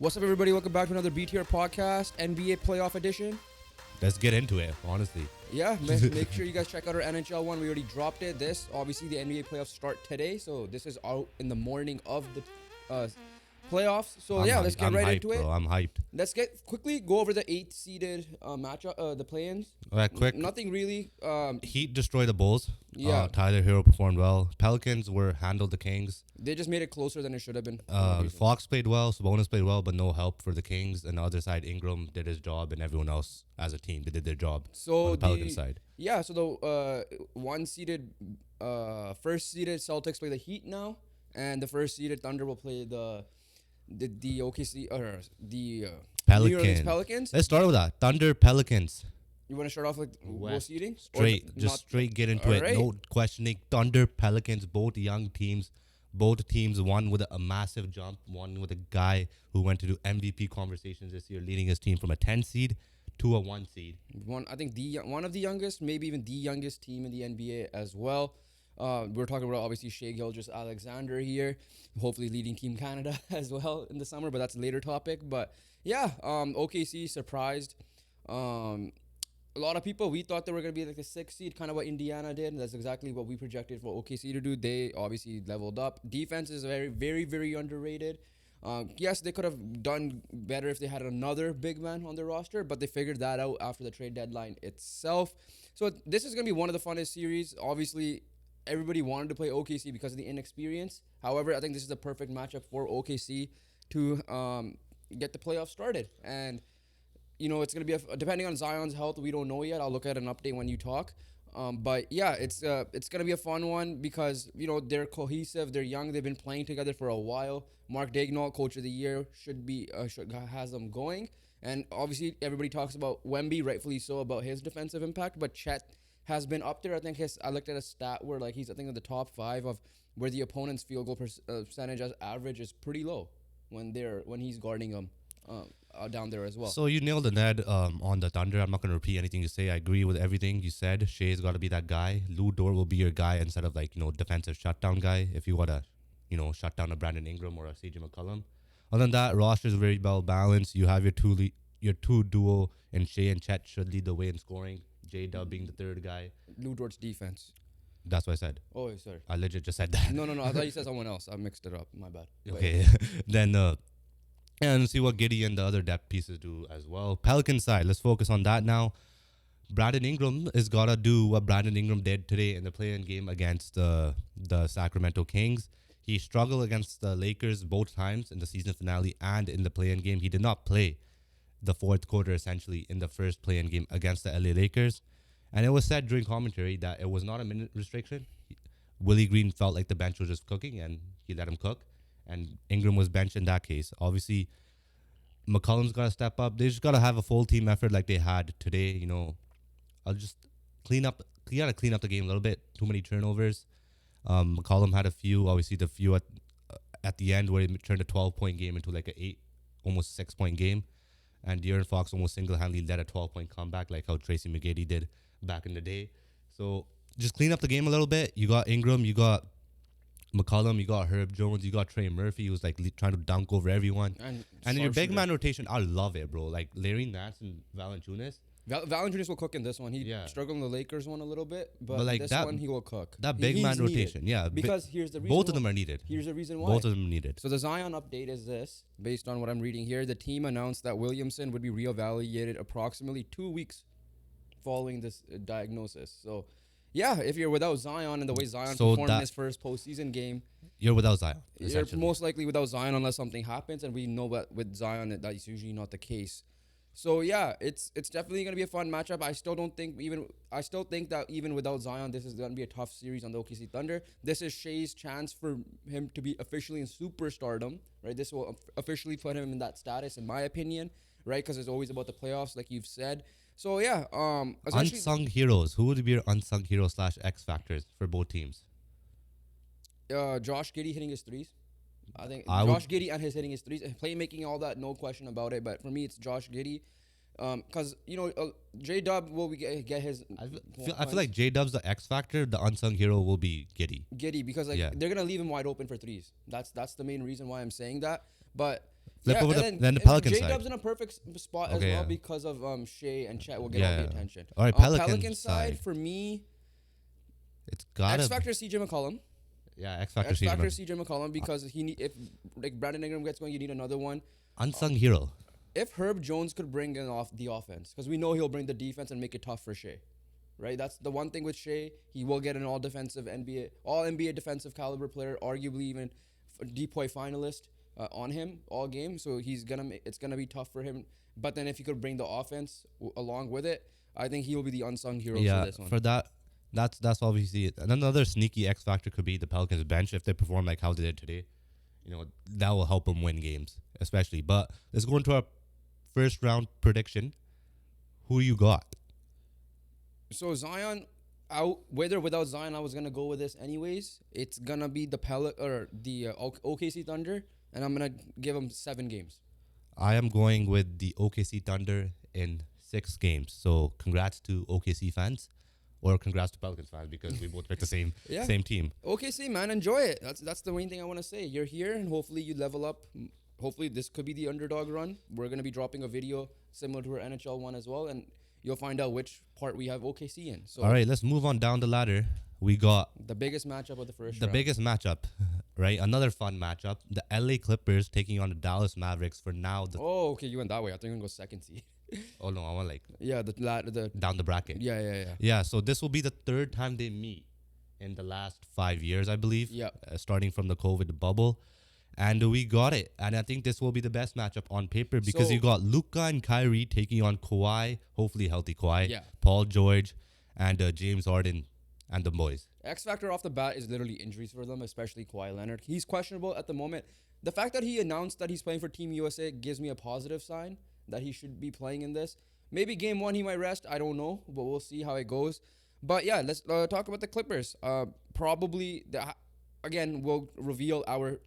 What's up, everybody? Welcome back to another BTR podcast, NBA playoff edition. Let's get into it, honestly. Yeah, make sure you guys check out our NHL one. We already dropped it. Obviously, the NBA playoffs start today, so this is out in the morning of the playoffs. So let's get right into it. I'm hyped. Let's quickly go over the 8th seeded matchup, the play-ins. All right, quick. Nothing really. Heat destroyed the Bulls. Yeah. Tyler Hero performed well. Pelicans handled the Kings. They just made it closer than it should have been. Fox played well. Sabonis played well, but no help for the Kings. And the other side, Ingram did his job, and everyone else as a team, they did their job. So on the Pelicans side. Yeah, so the first seeded Celtics play the Heat now, and the first seeded Thunder will play the OKC or the New Orleans Pelicans. Let's start with that. Thunder Pelicans. You want to start off with both seeding? Straight get into it. Right. No questioning. Thunder Pelicans, both young teams. Both teams, one with a massive jump, one with a guy who went to do MVP conversations this year, leading his team from a 10 seed to a 1 seed. One of the youngest, maybe even the youngest team in the NBA as well. We're talking about obviously Shai Gilgeous-Alexander here, hopefully leading Team Canada as well in the summer, but that's a later topic. But yeah, OKC surprised. A lot of people, we thought they were going to be like the 6th seed, kind of what Indiana did. That's exactly what we projected for OKC to do. They obviously leveled up. Defense is very, very, very underrated. Yes, they could have done better if they had another big man on their roster, but they figured that out after the trade deadline itself. So this is going to be one of the funnest series. Obviously, everybody wanted to play OKC because of the inexperience. However, I think this is the perfect matchup for OKC to get the playoffs started. And it's going to be, depending on Zion's health, we don't know yet. I'll look at an update when you talk. But yeah, it's going to be a fun one because, they're cohesive, they're young, they've been playing together for a while. Mark Daigneault, Coach of the Year, has them going. And obviously, everybody talks about Wemby, rightfully so, about his defensive impact. But Chet has been up there. I think I looked at a stat where he's in the top 5 of where the opponent's field goal percentage as average is pretty low when he's guarding them. Down there as well. So you nailed the net on the Thunder. I'm not going to repeat anything you say. I agree with everything you said. Shai's got to be that guy. Lou Dort will be your guy instead of defensive shutdown guy if you want to, shut down a Brandon Ingram or a CJ McCollum. Other than that, roster is very well balanced. You have your two duo and Shai and Chet should lead the way in scoring. J-Dub being the third guy. Lou Dort's defense. That's what I said. Oh, sorry. I legit just said that. No. I thought you said someone else. I mixed it up. My bad. Okay. Then and see what Giddey and the other depth pieces do as well. Pelican side, let's focus on that now. Brandon Ingram has got to do what Brandon Ingram did today in the play-in game against the Sacramento Kings. He struggled against the Lakers both times in the season finale and in the play-in game. He did not play the fourth quarter, essentially, in the first play-in game against the LA Lakers. And it was said during commentary that it was not a minute restriction. Willie Green felt like the bench was just cooking, and he let him cook. And Ingram was benched in that case. Obviously, McCollum's got to step up. They just got to have a full team effort like they had today. I'll just clean up the game a little bit. Too many turnovers. McCollum had a few. Obviously, the few at the end where he turned a 12-point game into like a 8, almost 6-point game. And De'Aaron Fox almost single-handedly led a 12-point comeback like how Tracy McGrady did back in the day. So just clean up the game a little bit. You got Ingram. You got McCollum, you got Herb Jones, you got Trey Murphy, who's trying to dunk over everyone. And in your big man rotation, I love it, bro. Like Larry Nance and Valanciunas. Valanciunas will cook in this one. He struggled in the Lakers one a little bit, but this one he will cook. That big man rotation, yeah. Because here's the reason. Both of them are needed. Here's the reason why. Both of them are needed. So the Zion update is this, based on what I'm reading here. The team announced that Williamson would be reevaluated approximately 2 weeks following this diagnosis. So yeah, if you're without Zion and the way Zion performed in his first postseason game, you're without Zion. You're most likely without Zion unless something happens, and we know that with Zion that's usually not the case. So yeah, it's definitely gonna be a fun matchup. I still think that even without Zion, this is gonna be a tough series on the OKC Thunder. This is Shai's chance for him to be officially in superstardom, right? This will officially put him in that status, in my opinion, right? Because it's always about the playoffs, like you've said. So yeah, unsung heroes. Who would be your unsung hero / X factors for both teams? Josh Giddey hitting his threes. I think Josh Giddey and his hitting his threes, playmaking, all that, no question about it. But for me, it's Josh Giddey, because J Dub will get his. I feel like J Dub's the X factor. The unsung hero will be Giddey. Giddey, because they're gonna leave him wide open for threes. That's the main reason why I'm saying that. But Flip yeah, over and then the then Pelicans J side. Dub's in a perfect spot as Okay, well yeah. because of Shea and Chet will get all the Yeah. attention. All right, Pelican Pelicans side side. for me, It's X gotta. factor CJ McCollum. Yeah, X Factor X factor season. CJ McCollum because he need if like Brandon Ingram gets going, you need another one. Unsung hero. If Herb Jones could bring in off the offense, because we know he'll bring the defense and make it tough for Shea, right? That's the one thing with Shea. He will get an all defensive NBA, all NBA defensive caliber player, arguably even DPOY finalist on him all game. So it's gonna be tough for him. But then if he could bring the offense along with it, I think he will be the unsung hero for Yeah, this one. for that, that's obviously it. And another sneaky X factor could be the Pelicans bench if they perform like how they did today. That will help them win games, especially. But let's go into our first round prediction. Who you got? So Zion out, with or without Zion, I was gonna go with this anyways. It's gonna be the OKC Thunder, and I'm gonna give them 7 games. I am going with the OKC Thunder in 6 games. So congrats to OKC fans, or congrats to Pelicans fans because we both picked the same Yeah. same team. OKC, man, enjoy it. That's the main thing I want to say. You're here, and hopefully you level up. Hopefully this could be the underdog run. We're gonna be dropping a video similar to our NHL one as well, and you'll find out which part we have OKC in. So All right, let's move on down the ladder. We got the biggest matchup of the first the round. biggest matchup, right? Another fun matchup. The LA Clippers taking on the Dallas Mavericks for now. Oh, okay, you went that way. I think you're gonna go second seed. Oh no, I want like Yeah, the down the bracket. yeah. Yeah, so this will be the third time they meet in the last 5 years, I believe. Yeah. Starting from the COVID bubble. And we got it. And I think this will be the best matchup on paper because So- you got Luka and Kyrie taking on Kawhi, hopefully healthy Kawhi, Yeah. Paul George, and James Harden and the boys. X factor off the bat is literally injuries for them, especially Kawhi Leonard. He's questionable at the moment. The fact that he announced that he's playing for Team USA gives me a positive sign that he should be playing in this. Maybe game 1 he might rest. I don't know, but we'll see how it goes. But yeah, let's talk about the Clippers. Probably again we'll reveal our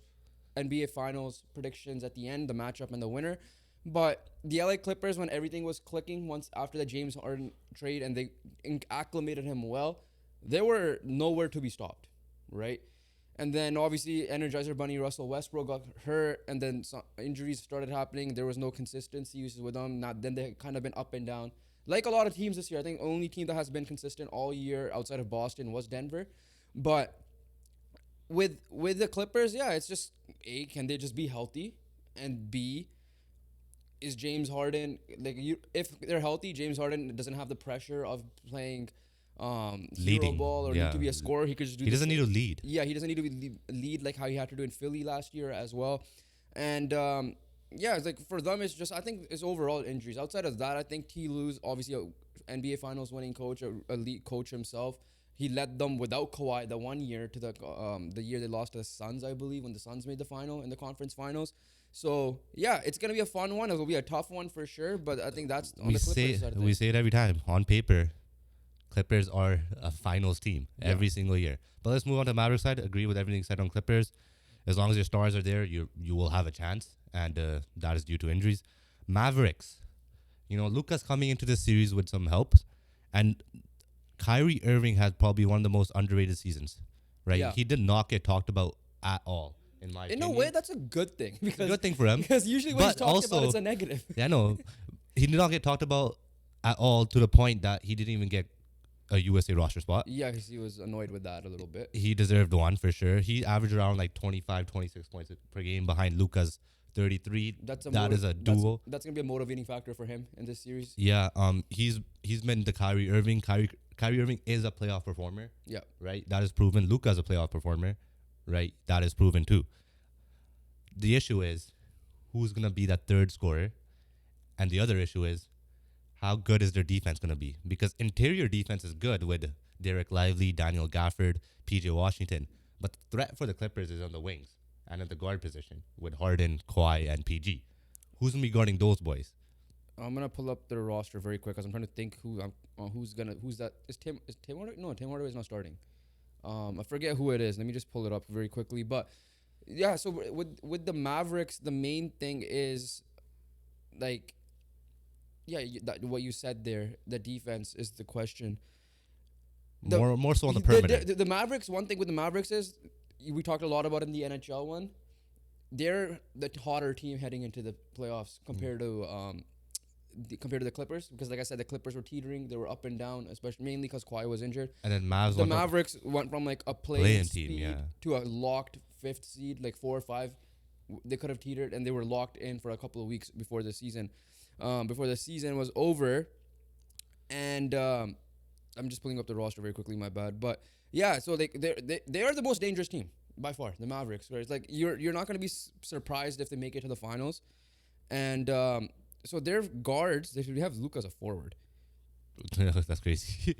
NBA Finals predictions at the end, the matchup and the winner. But the LA Clippers, when everything was clicking once after the James Harden trade and they acclimated him well, they were nowhere to be stopped, right? And then obviously Energizer Bunny Russell Westbrook got hurt, and then some injuries started happening. There was no consistency with them. Then they kind of been up and down. Like a lot of teams this year, I think only team that has been consistent all year outside of Boston was Denver. But with the Clippers, yeah, it's just A, can they just be healthy? And B, is James Harden if they're healthy, James Harden doesn't have the pressure of playing hero Leading, ball or yeah. need to be a scorer. He could just do He doesn't need to lead. Yeah, he doesn't need to be lead like how he had to do in Philly last year as well. And yeah, it's like for them, it's just I think it's overall injuries. Outside of that, I think T. Lue's obviously a NBA Finals winning coach, a elite coach himself. He led them without Kawhi the 1 year to the year they lost to the Suns, I believe, when the Suns made the final in the conference finals. So yeah, it's gonna be a fun one. It'll be a tough one for sure, but I think that's on We the Clippers say side of we things. say it every time. On paper, Clippers are a finals team Yeah. every single year. But let's move on to Mavericks side. Agree with everything said on Clippers. As long as your stars are there, you will have a chance, and that is due to injuries. Mavericks, Luka's coming into this series with some help, and Kyrie Irving had probably one of the most underrated seasons, right? Yeah. He did not get talked about at all, in my In opinion. a way, that's a good thing because Good thing for him. because usually when he's But talked about, also- it's a negative. Yeah, no, he did not get talked about at all to the point that he didn't even get a USA roster spot. Yeah, because he was annoyed with that a little bit. He deserved one for sure. He averaged around like 25, 26 points per game behind Luka's 33. That is a duo. That's gonna be a motivating factor for him in this series. Yeah, he's been the Kyrie Irving. Kyrie Irving is a playoff performer, Yeah, right? That is proven. Luka's a playoff performer, right? That is proven too. The issue is who's gonna be that third scorer, and the other issue is how good is their defense gonna be? Because interior defense is good with Derek Lively, Daniel Gafford, PJ Washington, but the threat for the Clippers is on the wings and at the guard position with Harden, Kawhi, and PG. Who's gonna be guarding those boys? I'm gonna pull up their roster very quick because I'm trying to think who's that? Is Tim Hardaway? No, Tim Hardaway is not starting. I forget who it is. Let me just pull it up very quickly. But yeah, so with the Mavericks, the main thing is like, yeah, what you said there. The defense is the question. More so on the perimeter. The Mavericks. One thing with the Mavericks is we talked a lot about in the NHL one. they're the hotter team heading into the playoffs compared to the Clippers, because like I said, the Clippers were teetering. They were up and down, especially mainly because Kawhi was injured. And then Mavs The went from Mavericks went from like a playing playing team, speed yeah. to a locked fifth seed, like 4 or 5. They could have teetered, and they were locked in for a couple of weeks before the season. Before the season was over, and I'm just pulling up the roster very quickly. My bad, but yeah. So they are the most dangerous team by far, the Mavericks. Where it's like you're not going to be surprised if they make it to the finals, and so their guards, they should have Luka as a forward. That's crazy.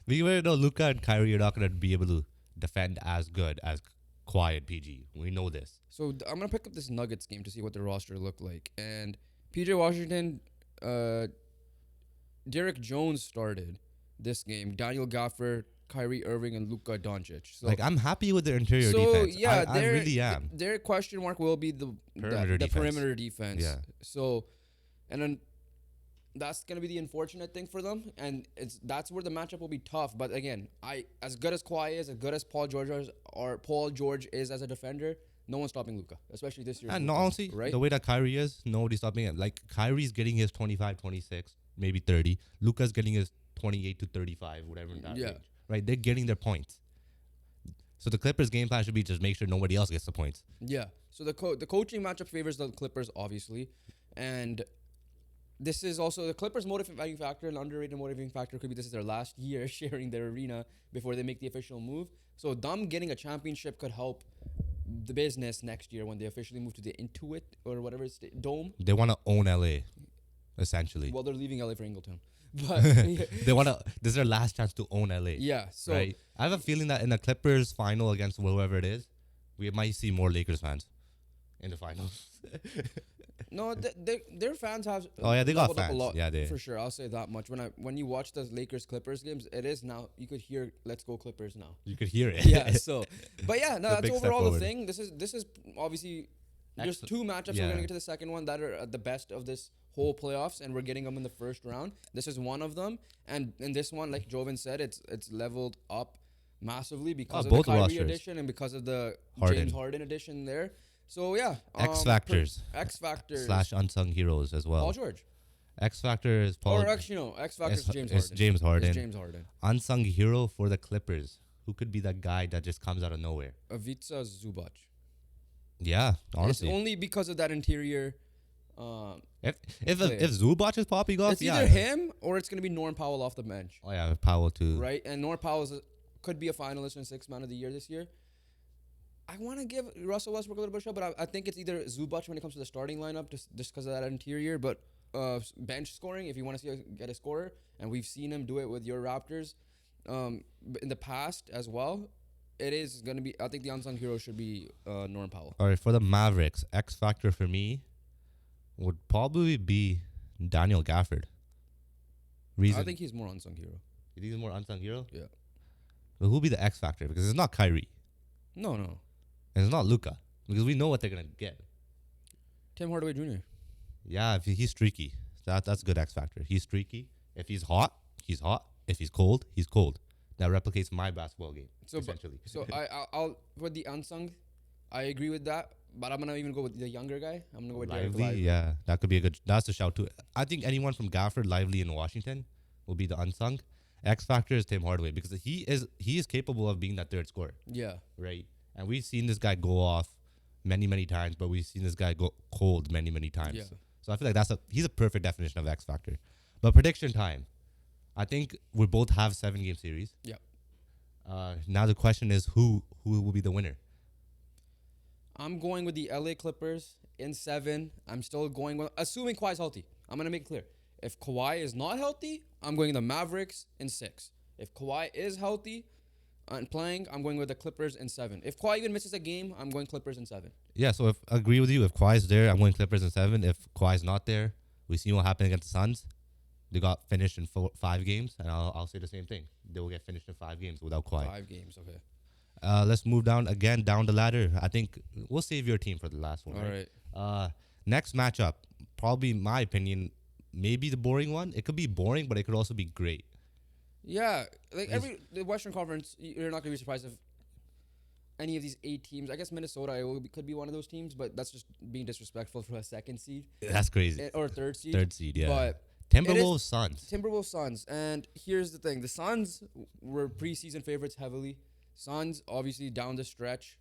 We already know Luka and Kyrie are not going to be able to defend as good as Kawhi and PG. We know this. So I'm gonna pick up this Nuggets game to see what their roster looked like. And PJ Washington, Derek Jones started this game. Daniel Gafford, Kyrie Irving, and Luka Doncic. So Like, I'm happy with their interior defense. yeah, I really am. Their question mark will be the Perimeter perimeter defense. Yeah. So, and then that's gonna be the unfortunate thing for them, and that's where the matchup will be tough. But again, as good as Kawhi is, as good as Paul George is as a defender, no one's stopping Luka, especially this year. And honestly, right? the way that Kyrie is, nobody's stopping him. Like, Kyrie's getting his 25, 26, maybe 30. Luka's getting his 28 to 35, whatever in that range. Right? They're getting their points. So the Clippers' game plan should be just make sure nobody else gets the points. Yeah. So the coaching matchup favors the Clippers, obviously. And this is also the Clippers' motivating factor, an underrated motivating factor could be this is their last year sharing their arena before they make the official move. So them getting a championship could help the business next year when they officially move to the Intuit or whatever it's Dome. They want to own LA, essentially. Well, they're leaving LA for Ingleton. But They want to. This is their last chance to own LA. yeah, so Right. I have a feeling that in the Clippers final against whoever it is, we might see more Lakers fans in the finals. no, their fans have. Oh, yeah, they got leveled up fans. a lot, Yeah, they- for sure. I'll say that much. When you watch the Lakers Clippers games, it is now you could hear "Let's go Clippers" now. You could hear it. Yeah. So, but yeah, no, It's a that's big step overall the forward. thing. This is obviously there's Excellent. two matchups. Yeah. We're gonna get to the second one that are at the best of this whole playoffs, and we're getting them in the first round. This is one of them, and in this one, like Joven said, it's leveled up massively because of the both Kyrie rosters. edition and because of the Harden. James Harden edition there. So yeah, X factors X factors / unsung heroes as well. Paul George. X factor is Paul. Or actually no, X factor is James it's Harden. James Harden. It's James Harden. Unsung hero for the Clippers. Who could be that guy that just comes out of nowhere? Ivica Zubac. Yeah, honestly. It's only because of that interior. If player. Zubac is popping off, It's yeah. either him or it's gonna be Norm Powell off the bench, Oh yeah, Powell too. right? And Norm Powell could be a finalist and sixth man of the year this year. I want to give Russell Westbrook a little bit of a shot, but I think it's either Zubac when it comes to the starting lineup, just because of that interior. But bench scoring, if you want to see get a scorer, and we've seen him do it with your Raptors in the past as well. It is gonna be. I think the unsung hero should be Norm Powell. All right, for the Mavericks, X factor for me would probably be Daniel Gafford. Reason? I think he's more unsung hero. You think he's more unsung hero? Yeah. But who'll be the X factor? Because it's not Kyrie No. and it's not Luka. Because we know what they're gonna get. Tim Hardaway Jr. Yeah, if he's streaky. That's a good X factor. He's streaky. If he's hot, he's hot. If he's cold, he's cold. That replicates my basketball game, essentially. I'll with the unsung, I agree with that. But I'm gonna even go with the younger guy. I'm gonna go with Derek Lively. Yeah, that could be a good. That's a shout too. I think anyone from Gafford, Lively, and Washington will be the unsung. X factor is Tim Hardaway because he is capable of being that third scorer, Yeah. right? And we've seen this guy go off many times, but we've seen this guy go cold many times. Yeah. So I feel like he's a perfect definition of X factor. But prediction time, I think we both have 7-game series. Yep. Now the question is who will be the winner? I'm going with the LA Clippers in 7. I'm still going with, assuming Kawhi's healthy. I'm going to make it clear. If Kawhi is not healthy, I'm going the Mavericks in 6. If Kawhi is healthy and playing, I'm going with the Clippers in 7. If Kawhi even misses a game, I'm going Clippers in 7. Yeah, so if I agree with you, if Kawhi's there, I'm going Clippers in 7. If Kawhi's not there, we see what happened against the Suns. They got finished in 5 games, and I'll say the same thing. They will get finished in 5 games without Kawhi. 5 games, okay. Let's move down the ladder. I think we'll save your team for the last one. All right. Next matchup, probably my opinion, maybe the boring one. It could be boring, but it could also be great. Yeah, like the Western Conference, you're not going to be surprised if any of these 8 teams. I guess Minnesota could be one of those teams, but that's just being disrespectful for a second seed That's crazy. or third seed. Third seed, yeah. But Timberwolves, Suns. Timberwolves Suns. And here's the thing. The Suns were preseason favorites heavily. Suns, obviously, down the stretch,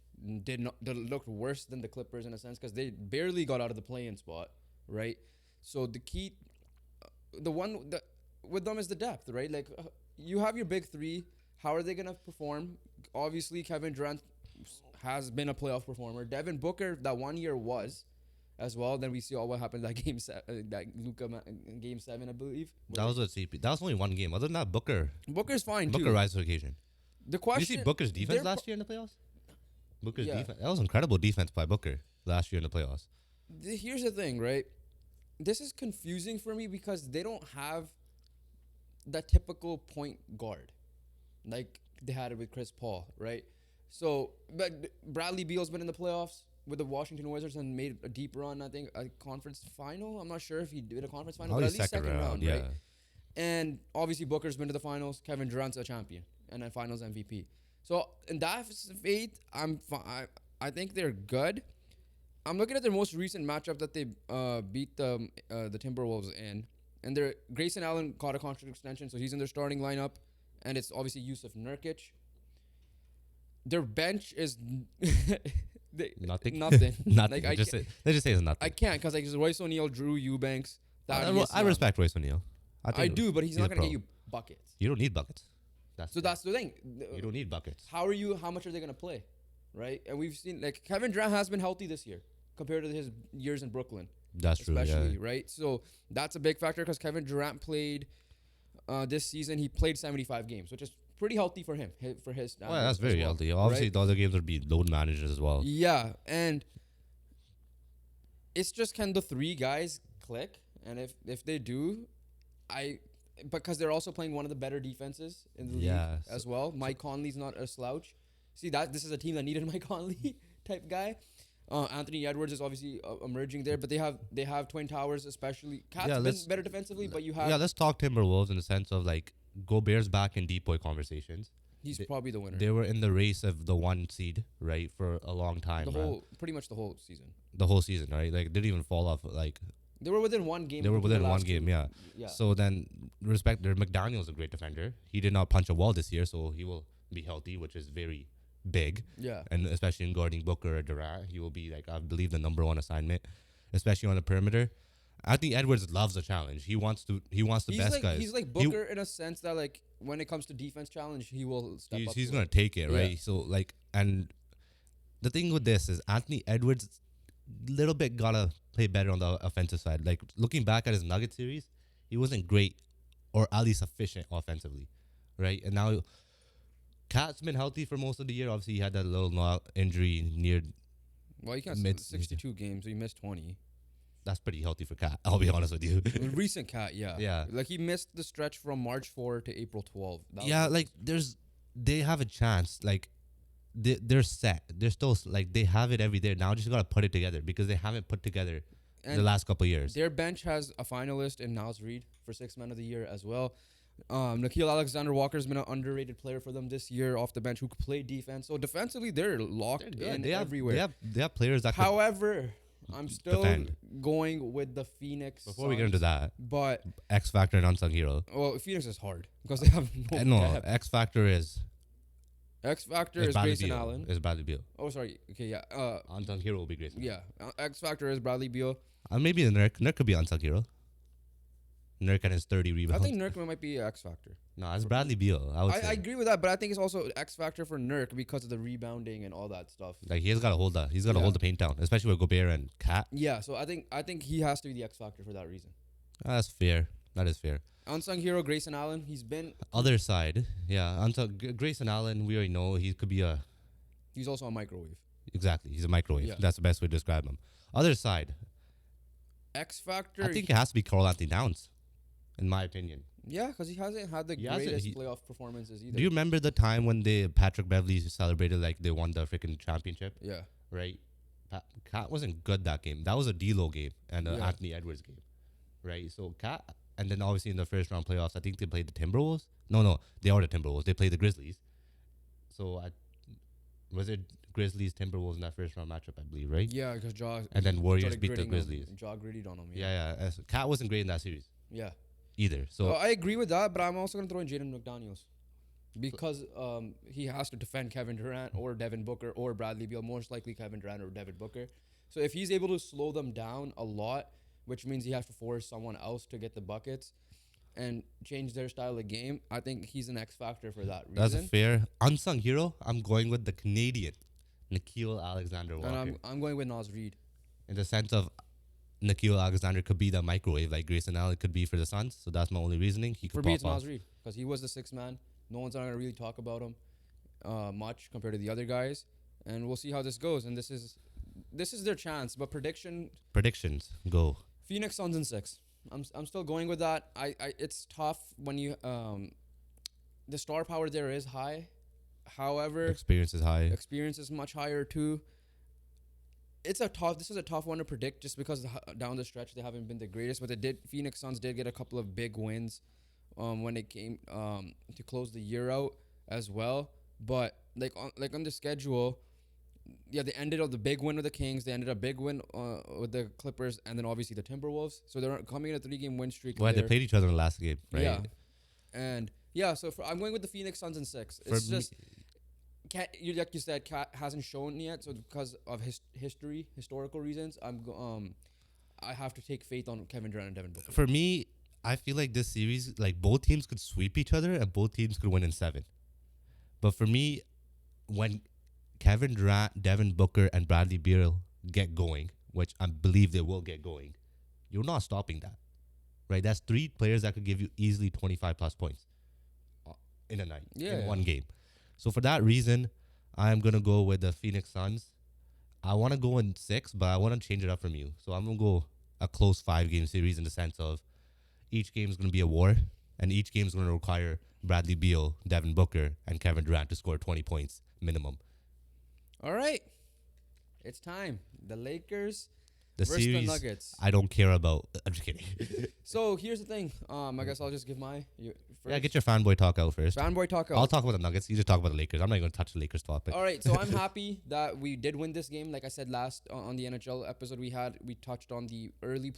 looked worse than the Clippers in a sense because they barely got out of the play-in spot, right? So the key, with them is the depth, right? Like, you have your big three. How are they going to perform? Obviously, Kevin Durant has been a playoff performer. Devin Booker, that 1 year was as well. Then we see all what happened that that Luka game 7, I believe. That was with CP. That was only one game. Other than that, Booker's fine Booker too. rise to the occasion. The Did question. you see Booker's defense they're last year in the playoffs? Booker's Yeah. defense. That was incredible defense by Booker last year in the playoffs. Here's the thing, right? This is confusing for me because they don't have that typical point guard like they had it with Chris Paul, right? So, but Bradley Beal's been in the playoffs with the Washington Wizards and made a deep run. I think a conference final. I'm not sure if he did a conference final, Probably but at least second round, yeah. right? And obviously Booker's been to the finals. Kevin Durant's a champion and then Finals MVP. So in that fate, I think they're good. I'm looking at their most recent matchup that they beat the Timberwolves in, and their Grayson Allen caught a contract extension, so he's in their starting lineup, and it's obviously Yusuf Nurkic. Their bench is Nothing. Nothing. Nothing. Like, They just say it's nothing. I can't because like Royce O'Neal, Drew Eubanks. Thaddeus I Young. respect Royce O'Neal. I do, but he's not gonna get you buckets. You don't need buckets. So that's the thing. You don't need buckets. How much are they gonna play, right? And we've seen like Kevin Durant has been healthy this year compared to his years in Brooklyn. That's true. Especially, Yeah. right? So that's a big factor because Kevin Durant played this season. He played 75 games, which is pretty healthy for him for his standards. Well, that's very as well, healthy. Obviously, right? the other games would be load managers as well. Yeah, and it's just can the three guys click? And if they do, because they're also playing one of the better defenses in the league as well. Mike Conley's not a slouch. See that this is a team that needed Mike Conley type guy. Anthony Edwards is obviously emerging there, but they have Twin Towers, especially. Cat's been better defensively, but you have. Yeah, let's talk Timberwolves in the sense of like Gobert's back in deep boy conversations. He's probably the winner. They were in the race of the 1 seed, right, for a long time. Pretty much the whole season. The whole season, right? Like didn't even fall off. Like they were within one game. They were within one game, yeah. Yeah. So then, McDaniel's a great defender. He did not punch a wall this year, so he will be healthy, which is very big. Yeah. And especially in guarding Booker or Durant, he will be like I believe the number 1 assignment, especially on the perimeter. I think Edwards loves a challenge. He wants the best guys. He's like Booker in a sense that like when it comes to defense challenge, he will step up. He's gonna take it, right? Yeah. So like, and the thing with this is Anthony Edwards, little bit gotta play better on the offensive side. Like looking back at his Nuggets series, he wasn't great or at least efficient offensively, right? And now Cat's been healthy for most of the year. Obviously, he had that little injury near. Well, you can't say 62 games, so he missed 20. That's pretty healthy for Cat. I'll be honest with you. Recent Cat, yeah. Yeah. Like he missed the stretch from March 4 to April 12. Yeah, like they have a chance. Like they're set. They're still like they have it every day. Now just gotta put it together because they haven't put together the last couple of years. Their bench has a finalist in Naz Reid for 6th Man of the Year as well. Nickeil Alexander-Walker's been an underrated player for them this year off the bench who could play defense. So defensively, they're locked in everywhere. They have players that. However, I'm still defend. Going with the Phoenix. Before we get into that, but X Factor and unsung hero. Well, Phoenix is hard because they have no depth. X Factor is Grayson Allen. Is Bradley Beal. Oh, sorry. Okay, yeah. Unsung hero will be Grayson. Yeah, X Factor is Bradley Beal. Maybe Nurk. Nurk could be unsung hero. Nurk and his 30 rebounds. I think Nurk might be X Factor. No, it's Bradley Beal. I agree with that, but I think it's also X Factor for Nurk because of the rebounding and all that stuff. Like he's got to hold that. He's got to hold the paint down, especially with Gobert and Cat. Yeah, so I think he has to be the X Factor for that reason. That's fair. That is fair. Unsung hero Grayson Allen. He's been other side. Yeah, unsung Grayson Allen. We already know he could be He's also a microwave. Exactly, he's a microwave. Yeah. That's the best way to describe him. Other side. X Factor. I think it has to be Karl-Anthony Towns. In my opinion. Yeah, because he hasn't had the greatest playoff performances either. Do you remember the time when Patrick Beverley celebrated like they won the freaking championship? Yeah. Right? Cat wasn't good that game. That was a D'Lo game and an Anthony Edwards game. Right? So Cat, and then obviously in the first round playoffs, I think they played the Timberwolves. No, they are the Timberwolves. They played the Grizzlies. So was it Grizzlies Timberwolves in that first round matchup, I believe, right? Yeah, because Jaw. And then he Warriors started beat the gritting Grizzlies. him. Jaw gritted on him. Yeah. Cat wasn't great in that series Yeah. either. So So I agree with that, but I'm also gonna throw in Jaden McDaniels because he has to defend Kevin Durant or Devin Booker or Bradley Beal. Most likely Kevin Durant or Devin Booker. So if he's able to slow them down a lot, which means he has to force someone else to get the buckets and change their style of game, I think he's an X factor for that that's a reason. fair unsung hero. I'm going with the Canadian, Nikhil Alexander And Walker. I'm going with Nas Reed. In the sense of Nikhil Alexander could be the microwave like Grayson Allen could be for the Suns. So that's my only reasoning. He could For pop me, it's off. Nas Reed because he was the sixth man. No one's gonna really talk about him much compared to the other guys, and we'll see how this goes. And this is their chance. But Predictions go. Phoenix Suns in 6. I'm still going with that. I it's tough when you the star power there is high. However, Experience is high. experience is much higher too. This is a tough one to predict just because down the stretch they haven't been the greatest, but Phoenix Suns did get a couple of big wins when it came to close the year out as well. But on the schedule, yeah, they ended up the big win with the Kings. They ended up big win with the Clippers, and then obviously the Timberwolves. So they're coming in a 3-game win streak. Well, they there. played each other in the last game, right? Yeah, and yeah. So I'm going with the Phoenix Suns in 6. For It's me- just like you said, Cat hasn't shown yet. So because of historical reasons, I have to take faith on Kevin Durant and Devin Booker. For me, I feel like this series, like both teams could sweep each other and both teams could win in 7. But for me, when Kevin Durant, Devin Booker, and Bradley Beal get going, which I believe they will get going, you're not stopping that, right? That's 3 players that could give you easily 25 plus points in a night, in one game. So for that reason, I'm gonna go with the Phoenix Suns. I want to go in 6, but I want to change it up from you. So I'm gonna go a close 5-game series in the sense of each game is gonna be a war, and each game is gonna require Bradley Beal, Devin Booker, and Kevin Durant to score 20 points minimum. All right, it's time. The Lakers The versus series the Nuggets. I don't care about. I'm just kidding. So here's the thing. I guess I'll just give my first. Yeah, get your fanboy talk out first. fanboy talk out. I'll talk about the Nuggets. You just talk about the Lakers. I'm not even going to touch the Lakers topic. All right, so I'm happy that we did win this game. Like I said last on the NHL episode we touched on the early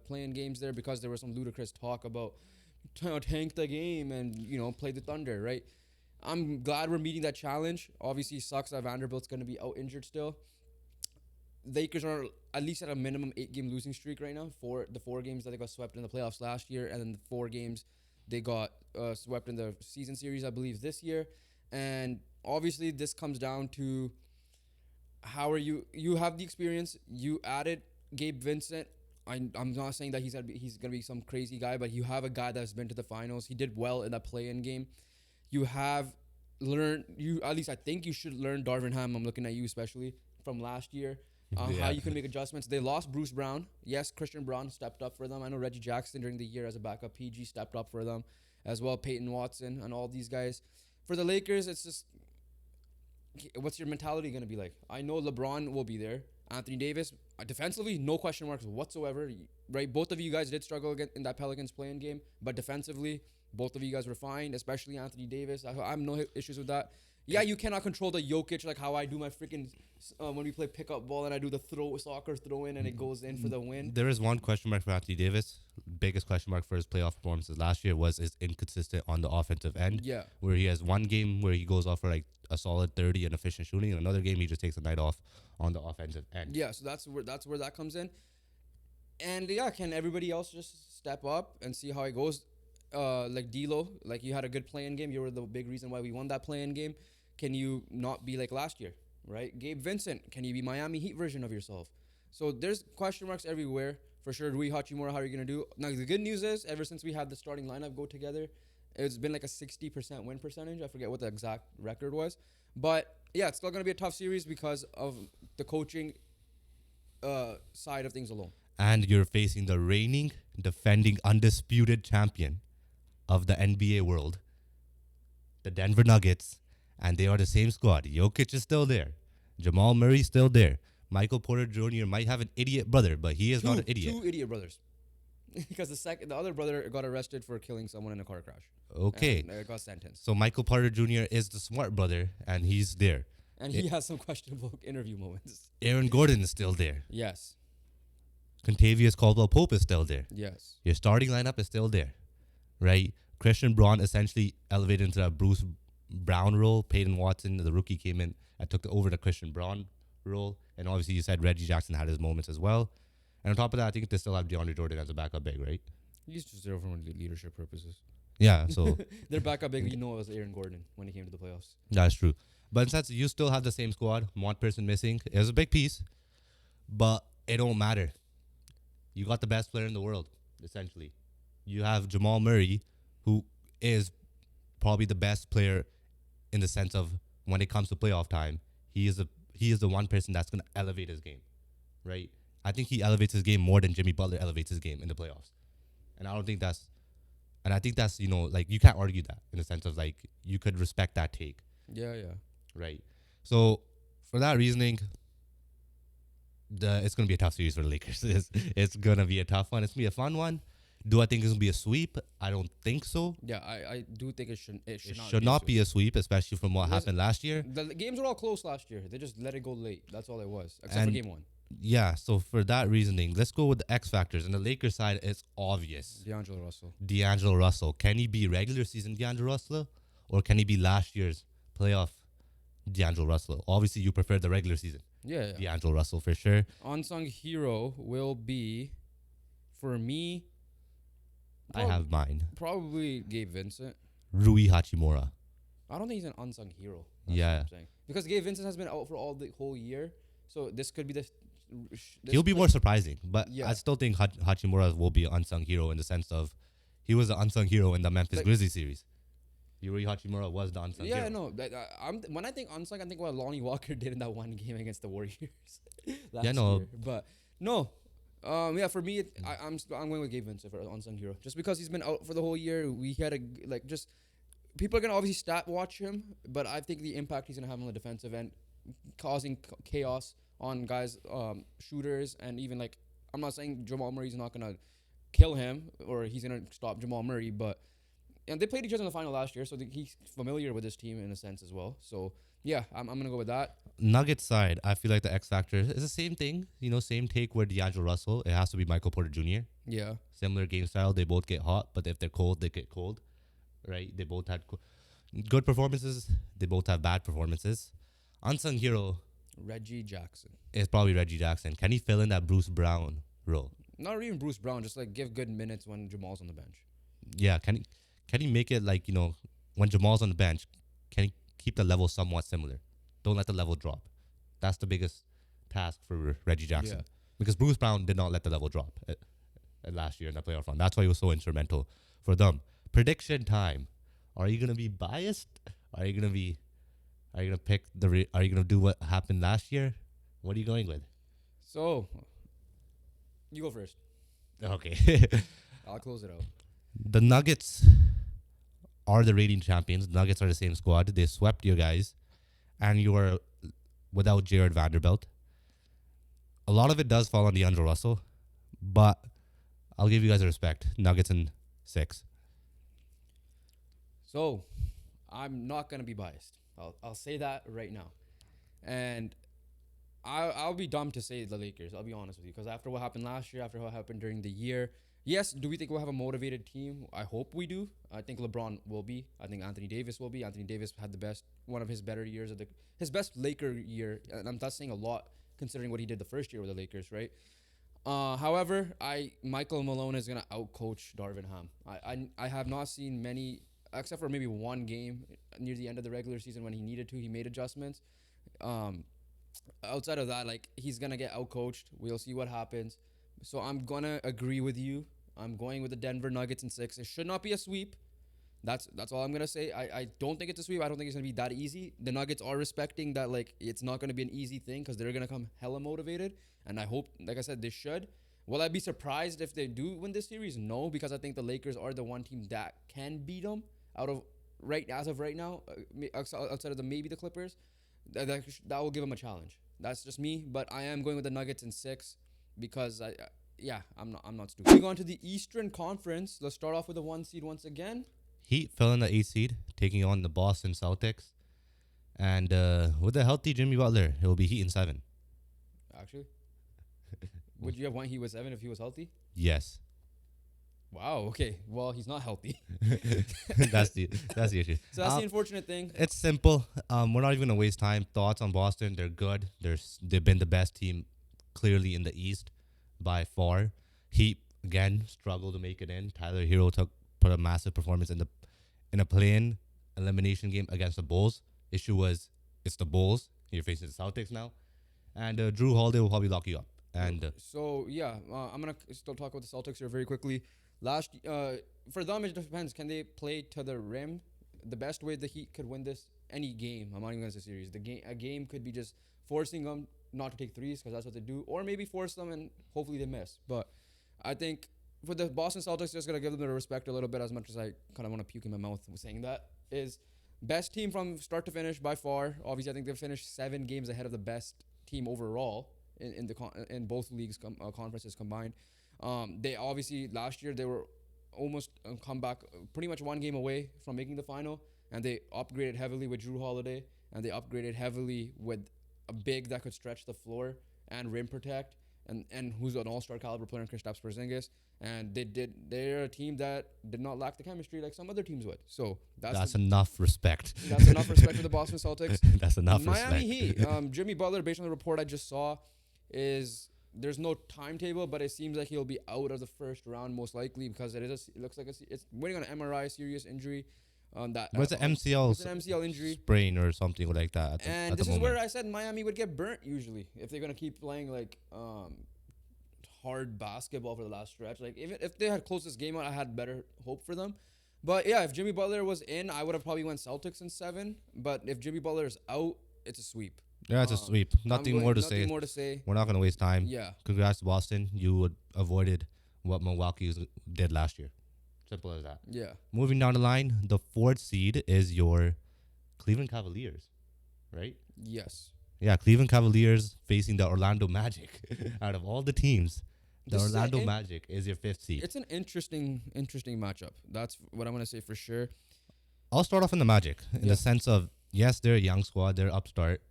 playing games there because there was some ludicrous talk about tank the game and play the Thunder, right? I'm glad we're meeting that challenge. Obviously, it sucks that Vanderbilt's going to be out injured still. Lakers are at least at a minimum 8-game losing streak right now. For the 4 games that they got swept in the playoffs last year, and then the 4 games they got swept in the season series, I believe, this year. And obviously, this comes down to how are you? You have the experience. You added Gabe Vincent. I'm not saying that he's gonna be some crazy guy, but you have a guy that's been to the finals. He did well in that play-in game. You have learned. At least I think you should learn Darvin Ham. I'm looking at you especially from last year. How you can make adjustments. They lost Bruce Brown. Yes, Christian Braun stepped up for them. I know Reggie Jackson during the year as a backup. PG stepped up for them as well. Peyton Watson and all these guys. For the Lakers, it's just what's your mentality going to be like? I know LeBron will be there. Anthony Davis, defensively, no question marks whatsoever. Right? Both of you guys did struggle in that Pelicans playing game, but defensively, both of you guys were fine, especially Anthony Davis. I have no issues with that. Yeah, you cannot control the Jokic like how I do my freaking when we play pickup ball and I do the soccer throw in and it goes in for the win. There is one question mark for Anthony Davis. Biggest question mark for his playoff performances last year was his inconsistent on the offensive end. Yeah. Where he has one game where he goes off for like a solid 30 and efficient shooting, and another game he just takes a night off on the offensive end. Yeah, so that's where that comes in. And yeah, can everybody else just step up and see how it goes? Like D'Lo, like you had a good play-in game. You were the big reason why we won that play-in game. Can you not be like last year, right? Gabe Vincent, can you be Miami Heat version of yourself? So there's question marks everywhere. For sure, Rui Hachimura, how are you going to do? Now, the good news is, ever since we had the starting lineup go together, it's been like a 60% win percentage. I forget what the exact record was. But, yeah, it's still going to be a tough series because of the coaching side of things alone. And you're facing the reigning, defending, undisputed champion of the NBA world, the Denver Nuggets. And they are the same squad. Jokic is still there. Jamal Murray's still there. Michael Porter Jr. might have an idiot brother, but he is not an idiot. 2 idiot brothers. Because the other brother got arrested for killing someone in a car crash. Okay. And got sentenced. So Michael Porter Jr. is the smart brother, and he's there. And he has some questionable interview moments. Aaron Gordon is still there. Yes. Contavious Caldwell-Pope is still there. Yes. Your starting lineup is still there, right? Christian Braun essentially elevated into that Bruce Brown role. Peyton Watson, the rookie, came in and took over the Christian Braun role. And obviously, you said Reggie Jackson had his moments as well. And on top of that, I think they still have DeAndre Jordan as a backup big, right? He's just there for leadership purposes. Yeah, so Their backup big, it was Aaron Gordon when he came to the playoffs. that's true. But in sense, you still have the same squad. One person missing. It was a big piece, but it don't matter. You got the best player in the world, essentially. You have Jamal Murray, who is probably the best player in the sense of when it comes to playoff time. He is the one person that's going to elevate his game, right? I think he elevates his game more than Jimmy Butler elevates his game in the playoffs. And I think that's, like, you can't argue that in the sense of, like, you could respect that take. Yeah. Right. So for that reasoning, it's going to be a tough series for the Lakers. It's going to be a tough one. It's going to be a fun one. Do I think it's going to be a sweep? I don't think so. Yeah, I do think it should not be a sweep, especially from what happened last year. The games were all close last year. They just let it go late. That's all it was, except for game one. Yeah, so for that reasoning, let's go with the X factors. And the Lakers side, it's obvious. D'Angelo Russell. Can he be regular season D'Angelo Russell? Or can he be last year's playoff D'Angelo Russell? Obviously, you prefer the regular season. Yeah. D'Angelo Russell for sure. Unsung hero will be, for me, I have mine. Probably Gabe Vincent. Rui Hachimura. I don't think he's an unsung hero. Yeah. What I'm saying. Because Gabe Vincent has been out for all the whole year. So this could be he'll be more surprising. But I still think Hachimura will be an unsung hero in the sense of he was the unsung hero in the Memphis Grizzlies series. Rui Hachimura was the unsung hero. Yeah, no. When I think unsung, I think what Lonnie Walker did in that one game against the Warriors last year. But no. For me, I'm going with Gabe Vincent for unsung hero. Just because he's been out for the whole year, we had people are gonna obviously stat watch him, but I think the impact he's gonna have on the defensive end, causing chaos on guys, shooters, and even I'm not saying Jamal Murray's not gonna kill him or he's gonna stop Jamal Murray, but they played each other in the final last year, so he's familiar with this team in a sense as well. So yeah, I'm gonna go with that. Nuggets side, I feel like the X factor is the same thing. Same take with D'Angelo Russell. It has to be Michael Porter Jr. Yeah. Similar game style. They both get hot, but if they're cold, they get cold. Right? They both had good performances. They both have bad performances. Unsung hero. Reggie Jackson. It's probably Reggie Jackson. Can he fill in that Bruce Brown role? Not even Bruce Brown. Just give good minutes when Jamal's on the bench. Yeah. Can he make it when Jamal's on the bench? Can he keep the level somewhat similar? Don't let the level drop. That's the biggest task for Reggie Jackson. Yeah. Because Bruce Brown did not let the level drop last year in the playoff run. That's why he was so instrumental for them. Prediction time. Are you gonna be biased? Are you gonna pick are you gonna do what happened last year? What are you going with? So, you go first. Okay. I'll close it out. The Nuggets are the reigning champions. The Nuggets are the same squad. They swept you guys. And you were without Jared Vanderbilt. A lot of it does fall on D'Angelo Russell, but I'll give you guys a respect. Nuggets in 6. So, I'm not gonna be biased. I'll say that right now, and I'll be dumb to say the Lakers. I'll be honest with you, because after what happened last year, after what happened during the year, yes, do we think we'll have a motivated team? I hope we do. I think LeBron will be. I think Anthony Davis will be. Anthony Davis had one of his better years his best Laker year, and I'm not saying a lot considering what he did the first year with the Lakers, right? However, Michael Malone is gonna outcoach Darvin Ham. I have not seen many, except for maybe one game near the end of the regular season when he needed to. He made adjustments. Outside of that, he's gonna get outcoached. We'll see what happens. So I'm gonna agree with you. I'm going with the Denver Nuggets in 6. It should not be a sweep. That's all I'm gonna say. I don't think it's a sweep. I don't think it's gonna be that easy. The Nuggets are respecting that it's not gonna be an easy thing because they're gonna come hella motivated. And I hope, like I said, they should. Will I be surprised if they do win this series? No, because I think the Lakers are the one team that can beat them as of right now. Outside of maybe the Clippers, that will give them a challenge. That's just me. But I am going with the Nuggets in 6 because I'm not stupid. Moving on to the Eastern Conference. Let's start off with the 1 seed once again. Heat fell in the 8th seed, taking on the Boston Celtics. And with a healthy Jimmy Butler, it will be Heat in 7. Actually, would you have won Heat with 7 if he was healthy? Yes. Wow. Okay. Well, he's not healthy, that's the issue. so that's the unfortunate thing. It's simple. We're not even gonna waste time. Thoughts on Boston? They're good. They've been the best team, clearly in the East, by far. Heat again struggled to make it in. Tyler Hero put a massive performance in a play-in elimination game against the Bulls. Issue was it's the Bulls. You're facing the Celtics now, and Drew Holiday will probably lock you up. And So yeah, I'm gonna still talk about the Celtics here very quickly. For them it depends. Can they play to the rim? The best way the Heat could win this any game. I'm not even gonna say series. A game could be just forcing them not to take threes because that's what they do, or maybe force them and hopefully they miss. But I think for the Boston Celtics, just gotta give them the respect a little bit. As much as I kind of want to puke in my mouth saying that, is best team from start to finish by far. Obviously, I think they finished 7 games ahead of the best team overall in both leagues conferences combined. They obviously last year they were almost come back pretty much 1 game away from making the final, and they upgraded heavily with Drew Holiday, and they upgraded heavily with a big that could stretch the floor and rim protect, and who's an all-star caliber player in Kristaps Porzingis. And they're a team that did not lack the chemistry like some other teams would. So that's enough respect. That's enough respect for the Boston Celtics. That's enough Miami respect. Heat. Jimmy Butler, based on the report I just saw, is there's no timetable, but it seems like he'll be out of the first round most likely because it looks like it's waiting on an MRI, serious injury. What's an MCL? It's an MCL injury, sprain or something like that. And this is where I said Miami would get burnt usually if they're gonna keep playing like hard basketball for the last stretch. Like even if they had closed this game out, I had better hope for them. But yeah, if Jimmy Butler was in, I would have probably went Celtics in 7. But if Jimmy Butler is out, it's a sweep. Yeah, it's a sweep. Nothing more to say. We're not going to waste time. Yeah. Congrats to Boston. You would avoided what Milwaukee did last year. Simple as that. Yeah. Moving down the line, the 4th seed is your Cleveland Cavaliers, right? Yes. Yeah, Cleveland Cavaliers facing the Orlando Magic. Out of all the teams, the Orlando Magic is your 5th seed. It's an interesting matchup. That's what I'm going to say for sure. I'll start off in the Magic in the sense of, yes, they're a young squad. They're upstart,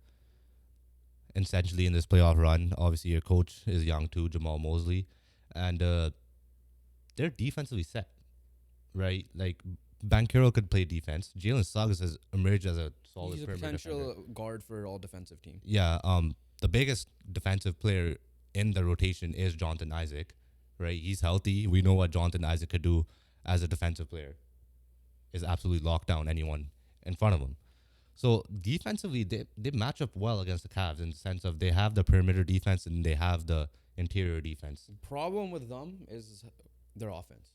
essentially, in this playoff run. Obviously, your coach is young too, Jamal Mosley. And they're defensively set, right? Like, Banchero could play defense. Jalen Suggs has emerged as a solid He's a perimeter potential defender. guard for all defensive team. Yeah, the biggest defensive player in the rotation is Jonathan Isaac, right? He's healthy. We know what Jonathan Isaac could do as a defensive player. Is absolutely lock down anyone in front of him. So defensively, they match up well against the Cavs in the sense of they have the perimeter defense and they have the interior defense. The problem with them is their offense.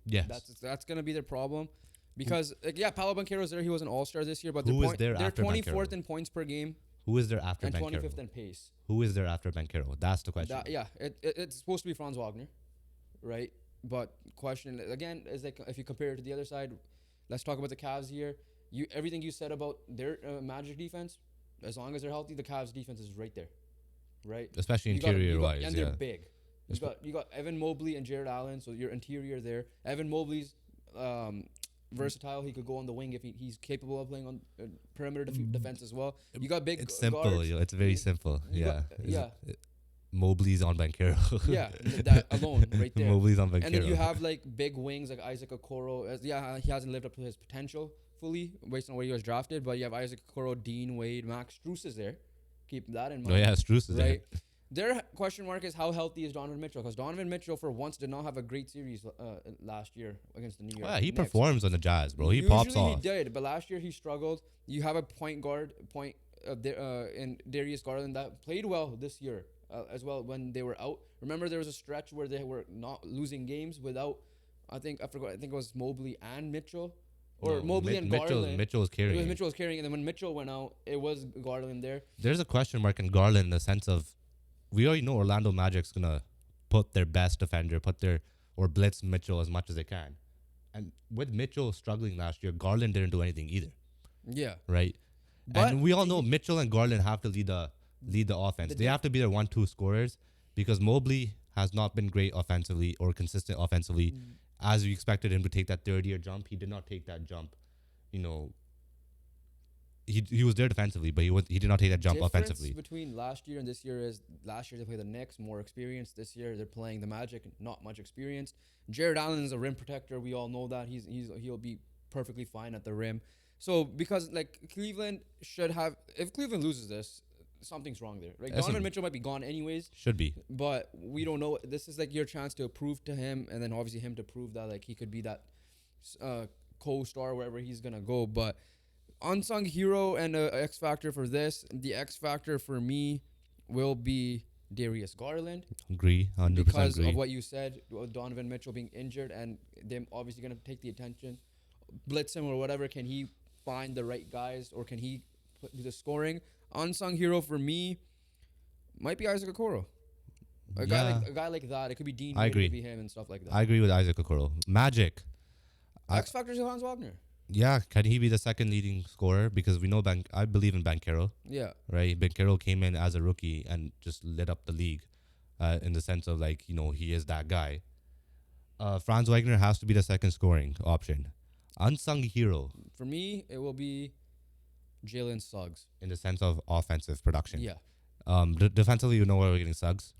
Yes. That's going to be their problem. Because, Paolo Banchero's there. He was an all-star this year. But Who is there they're after 24th Banchero? in points per game. Who is there after and Banchero? 25th in pace. Who is there after Banchero? That's the question. It's supposed to be Franz Wagner, right? But question, again, is like if you compare it to the other side, let's talk about the Cavs here. Everything you said about their Magic defense, as long as they're healthy, the Cavs defense is right there, right? Especially interior-wise, and they're big. You got Evan Mobley and Jared Allen, so your interior there. Evan Mobley's versatile. He could go on the wing if he's capable of playing on perimeter defense as well. You got big. It's simple. Guards. It's very simple. Mobley's on Banchero. That alone right there. Mobley's on Banchero. And then you have like big wings like Isaac Okoro. He hasn't lived up to his potential fully based on where he was drafted. But you have Isaac Okoro, Dean Wade, Max Strus is there. Keep that in mind. Oh yeah, Strus is right? Their question mark is how healthy is Donovan Mitchell? Because Donovan Mitchell, for once, did not have a great series last year against the New York. Yeah, he Knicks. Performs on the Jazz, bro. He pops off. He did, but last year he struggled. You have a point in Darius Garland that played well this year as well when they were out. Remember, there was a stretch where they were not losing games without. I think it was Mobley and Mitchell. Or Mobley and Garland. Mitchell was carrying. It was Mitchell was carrying, and then when Mitchell went out, it was Garland there. There's a question mark in Garland in the sense of we already know Orlando Magic's gonna put their best defender, or blitz Mitchell as much as they can. And with Mitchell struggling last year, Garland didn't do anything either. Yeah. Right? But and we all know Mitchell and Garland have to lead the offense. They have to be their 1-2 scorers because Mobley has not been great offensively or consistent offensively. As we expected him to take that third-year jump, he did not take that jump, he was there defensively, but he did not take that jump Difference offensively. between last year and this year is last year they played the Knicks, more experienced. This year they're playing the Magic, not much experience. Jared Allen is a rim protector. We all know that he'll be perfectly fine at the rim. So because like Cleveland should have, if Cleveland loses this, something's wrong there. Like Donovan Mitchell might be gone anyways, Should be. but we don't know. This is like your chance to prove to him, and then obviously him to prove that like he could be that co-star wherever he's gonna go. But unsung hero and X factor for this, the X factor for me will be Darius Garland Agree. 100% because agree. of what you said, Donovan Mitchell being injured, and them obviously gonna take the attention, blitz him or whatever. Can he find the right guys, or can he do the scoring? Unsung hero for me might be Isaac Okoro. A guy like that. It could be Dean. I agree. It could be him and stuff like that. I agree with Isaac Okoro. Magic. X factor is Hans Wagner. Yeah, can he be the second leading scorer? Because we know I believe in Banchero, Yeah. right? Banchero came in as a rookie and just lit up the league, in the sense of like he is that guy. Franz Wagner has to be the second scoring option. Unsung hero For me, it will be Jalen Suggs. in the sense of offensive production. Yeah. Defensively, you know where we're getting Suggs.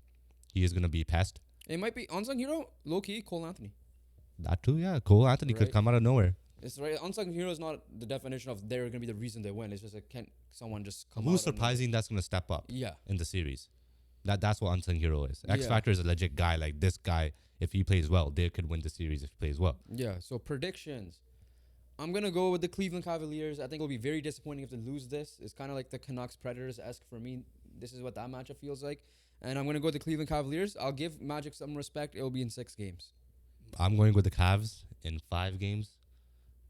He is gonna be pest. It might be unsung hero, low key, Cole Anthony. That too, yeah. Cole Anthony could Right. come out of nowhere. It's right. Unsung hero is not the definition of they're gonna be the reason they win. It's just like can someone just come Who's out of surprising that's gonna step up nowhere? Yeah. in the series? That's what unsung hero is. X Yeah. Factor is a legit guy. Like this guy, if he plays well, they could win the series if he plays well. Yeah. So predictions. I'm gonna go with the Cleveland Cavaliers. I think it'll be very disappointing if they lose this. It's kind of like the Canucks Predators-esque for me. This is what that matchup feels like. And I'm gonna go with the Cleveland Cavaliers. I'll give Magic some respect. It'll be in 6 games. I'm going with the Cavs in 5 games.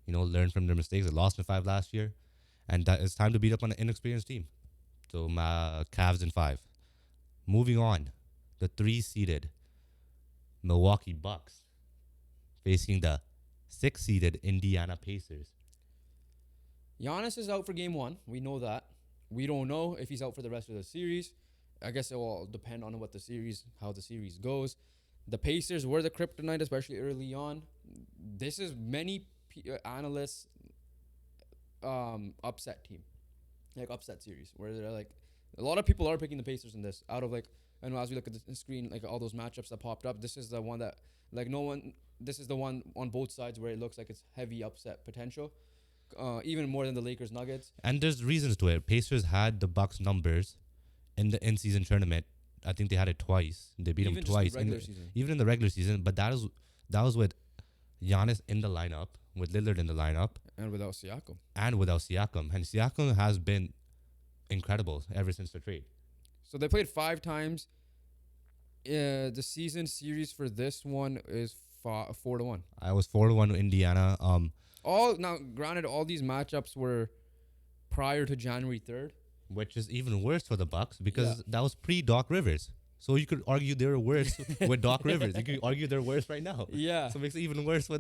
Learn from their mistakes. They lost in 5 last year, and that it's time to beat up on an inexperienced team. So my Cavs in 5. Moving on, the 3-seeded Milwaukee Bucks facing the 6-seeded Indiana Pacers. Giannis is out for game 1. We know that. We don't know if he's out for the rest of the series. I guess it will all depend on how the series goes. The Pacers were the kryptonite, especially early on. This is many analysts' upset team, like upset series, where they're like, a lot of people are picking the Pacers in this. Out of like, I know as we look at the screen, like all those matchups that popped up, this is the one that like no one. This is the one on both sides where it looks like it's heavy upset potential, even more than the Lakers Nuggets. And there's reasons to it. Pacers had the Bucks numbers in the in-season tournament. I think they had it twice. They beat them twice, even in the regular season. But that was with Giannis in the lineup, with Lillard in the lineup, And without Siakam. and Siakam has been incredible ever since the trade. So they played 5 times. The season series for this one is 4-1. I was 4-1 to Indiana. Granted, all these matchups were prior to January 3rd. Which is even worse for the Bucks because that was pre-Doc Rivers. So you could argue they were worse with Doc Rivers. You could argue they're worse right now. Yeah. So it makes it even worse for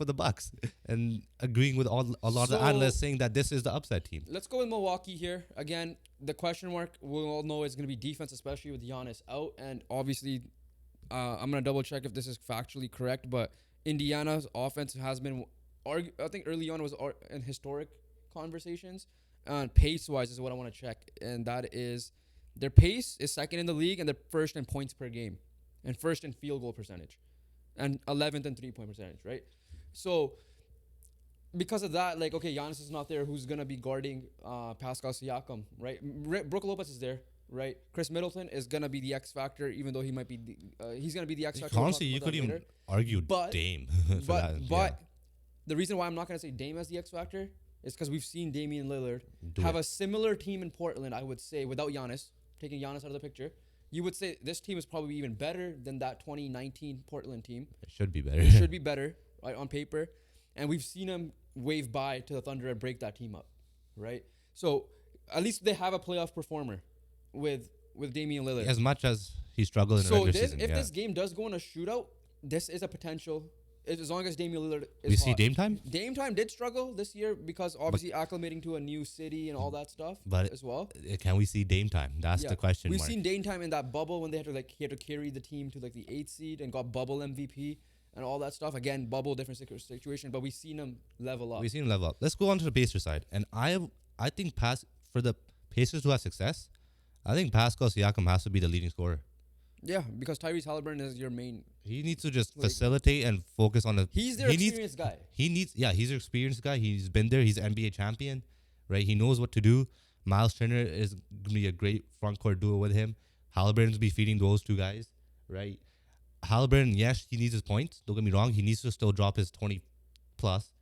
the Bucks. And agreeing with a lot of the analysts saying that this is the upset team. Let's go with Milwaukee here. Again, the question mark we all know is going to be defense, especially with Giannis out. And obviously, I'm going to double check if this is factually correct, but Indiana's offense has been, I think early on was in historic conversations. Pace-wise is what I want to check. And that is, their pace is second in the league and they're first in points per game and first in field goal percentage and 11th in three-point percentage, right? So because of that, like, okay, Giannis is not there. Who's going to be guarding Pascal Siakam, right? Brook Lopez is there, right? Chris Middleton is going to be the X factor, even though he might be he's going to be the X factor. Honestly, you could even argue Dame for that. But the reason why I'm not going to say Dame as the X factor is because we've seen Damian Lillard have a similar team in Portland, I would say, without Giannis, taking Giannis out of the picture. You would say this team is probably even better than that 2019 Portland team. It should be better. It should be better, right, on paper. And we've seen him wave by to the Thunder and break that team up, right? So at least they have a playoff performer with Damian Lillard. As much as he struggled in the regular season. If this game does go in a shootout, this is a potential. As long as Damian Lillard is We see hot. Dame time? Dame time did struggle this year because obviously acclimating to a new city and all that stuff as well. Can we see Dame time? That's the question We've mark. seen Dame time in that bubble when he had to carry the team to like the 8th seed and got bubble MVP. and all that stuff. Again, bubble, different situation, but we've seen him level up. We've seen him level up. Let's go on to the Pacers side. And I think for the Pacers to have success, I think Pascal Siakam has to be the leading scorer. Yeah, because Tyrese Halliburton is your main. He needs to just Like- facilitate and focus on the. He's their experienced guy. He's an experienced guy. He's been there. He's an NBA champion, right? He knows what to do. Miles Turner is gonna be a great front court duo with him. Halliburton's be feeding those two guys, right? Halliburton, yes, he needs his points. Don't get me wrong. He needs to still drop his 20 plus.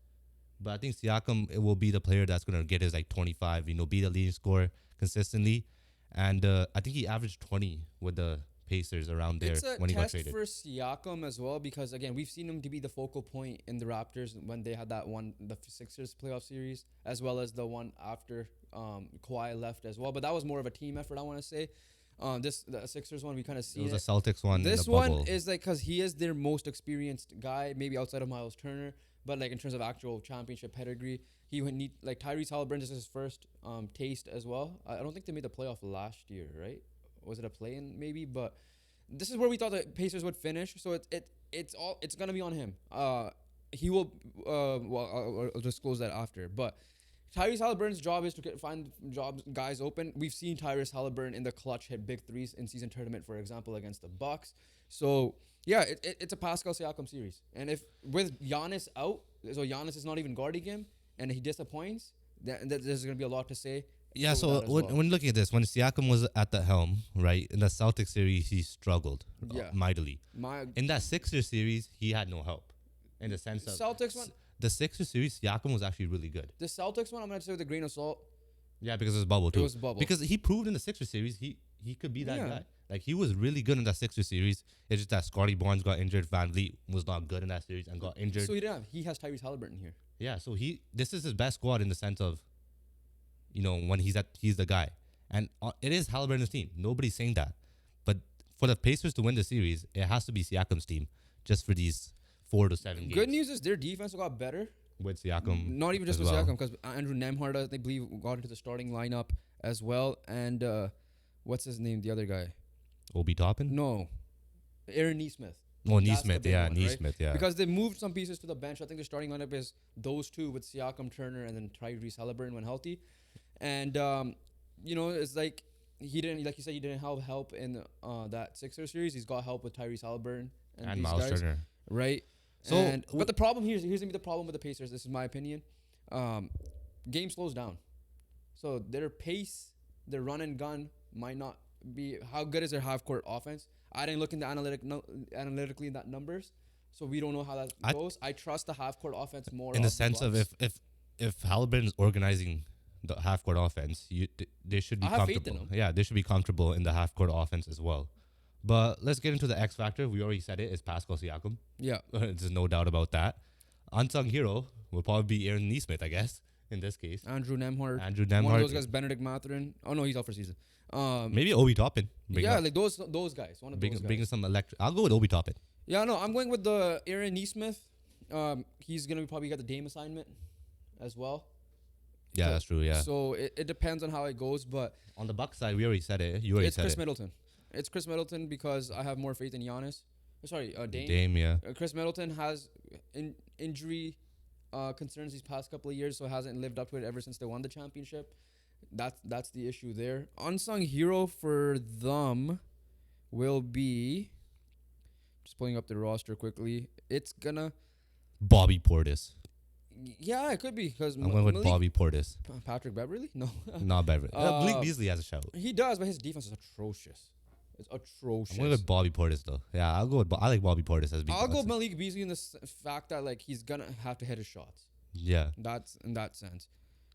But I think Siakam it will be the player that's gonna get his like 25. Be the leading scorer consistently, and I think he averaged 20 with the Pacers around there It's a when he got test traded. for Siakam as well because again we've seen him to be the focal point in the Raptors when they had that one the Sixers playoff series as well as the one after Kawhi left as well. But that was more of a team effort I want to say. The Sixers one we kind of see It was a Celtics one. This in the one bubble. is like because he is their most experienced guy, maybe outside of Miles Turner, but like in terms of actual championship pedigree, he would need like Tyrese Halliburton. This is his first taste as well. I don't think they made the playoff last year, right? Was it a play-in maybe? But this is where we thought the Pacers would finish. So it's gonna be on him. He will. I'll disclose that after, but. Tyrese Halliburton's job is to find guys open. We've seen Tyrese Halliburton in the clutch hit big threes in season tournament, for example, against the Bucks. So yeah, it's a Pascal Siakam series. And if with Giannis out, so Giannis is not even guarding him, and he disappoints, there's gonna be a lot to say. Yeah, over so that as when, well. when looking at this, when Siakam was at the helm, right, in the Celtics series, he struggled Yeah. mightily. My In that Sixers series, he had no help. In the sense of Celtics one, the Sixers series, Siakam was actually really good. the Celtics one, I'm gonna say with a grain of salt. Yeah, because it was bubble too. It was bubble. Because he proved in the Sixers series he could be that Yeah. guy. Like he was really good in that Sixers series. It's just that Scotty Barnes got injured. Van Vliet was not good in that series and got injured. So he has Tyrese Halliburton here. Yeah, so this is his best squad in the sense of, when he's the guy, and it is Halliburton's team. Nobody's saying that, but for the Pacers to win the series, it has to be Siakam's team, just for these 4 to 7 games. Good news is their defense got better. With Siakam, Not even just as with well. Siakam, because Andrew Nemhard, I believe, got into the starting lineup as well. And what's his name? The other guy? Obi Toppin. No, Aaron Neesmith. Oh, That's the Neesmith, big yeah, one, right? Neesmith, yeah. Because they moved some pieces to the bench. I think the starting lineup is those two with Siakam, Turner, and then Tyrese Halliburton when healthy. And it's like he didn't, like you said, he didn't have help in that Sixers series. He's got help with Tyrese Halliburton and these Miles guys, Turner. right? So, But the problem here's gonna be the problem with the Pacers. This is my opinion. Game slows down, so their pace, their run and gun might not be. How good is their half court offense? I didn't look into analytically in that numbers, so we don't know how that goes. I trust the half court offense more. in the sense of Bucks. if Halliburton is organizing the half court offense, they should be I have faith in comfortable. them. Yeah, they should be comfortable in the half court offense as well. But let's get into the X factor. We already said it. It's Pascal Siakam. yeah, There's no doubt about that. Unsung hero will probably be Aaron Neesmith, I guess, in this case. Andrew Nemhard. Andrew One of Nemhard. those guys, Benedict Mathurin. Oh no, he's out for season. Maybe Obi Toppin. Like those guys. One of those guys. Bring some electric. I'll go with Obi Toppin. Yeah, no, I'm going with the Aaron Neesmith. He's gonna probably get the Dame assignment as well. Yeah, that's true. Yeah. So it depends on how it goes, but On the Bucks side, we already said it. You already it's said Chris it. Middleton. It's Chris Middleton because I have more faith in Giannis. Sorry, Dame. Dame, yeah. Chris Middleton has injury concerns these past couple of years, so hasn't lived up to it ever since they won the championship. That's the issue there. Unsung hero for them will be just pulling up the roster quickly. It's gonna Bobby Portis. it could be because I'm going with Bobby Portis. Patrick Beverly. No, Not Beverly. Malik Beasley has a shout. he does, but his defense is atrocious. It's I'm atrocious. going with Bobby Portis though. Yeah, I'll go with. I like Bobby Portis as. I'll go Malik Beasley in the fact that like he's gonna have to hit his shots. Yeah, That's in that sense.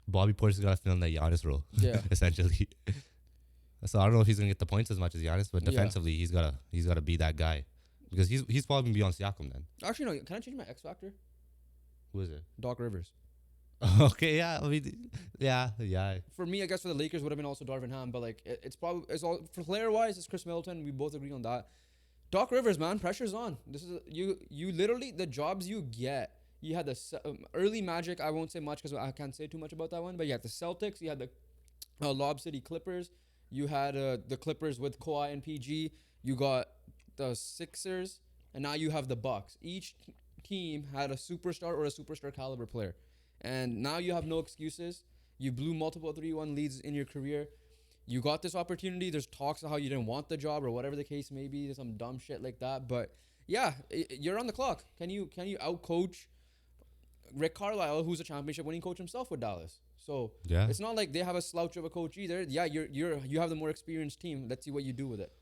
Bobby Portis got to fill in that Giannis role. Yeah. essentially. So I don't know if he's gonna get the points as much as Giannis, but Yeah. defensively he's gotta be that guy because he's probably gonna be on Siakam then. Actually, no. Can I change my X factor? Who is it? Doc Rivers. Okay, yeah. I mean, yeah. For me, I guess for the Lakers would have been also Darvin Ham, but like it's all for player wise. It's Chris Middleton. We both agree on that. Doc Rivers, man, pressure's on. This is you literally the jobs you get. You had the early Magic. I won't say much because I can't say too much about that one. But you had the Celtics. You had the Lob City Clippers. You had the Clippers with Kawhi and PG. You got the Sixers, and now you have the Bucks. Each team had a superstar or a superstar caliber player, and now you have no excuses. You blew multiple 3-1 leads in your career. You got this opportunity. There's talks of how you didn't want the job or whatever the case may be. There's some dumb shit like that. But yeah, you're on the clock. Can you outcoach Rick Carlisle, who's a championship winning coach himself with Dallas? So Yeah. it's not like they have a slouch of a coach either. Yeah, you have the more experienced team. Let's see what you do with it.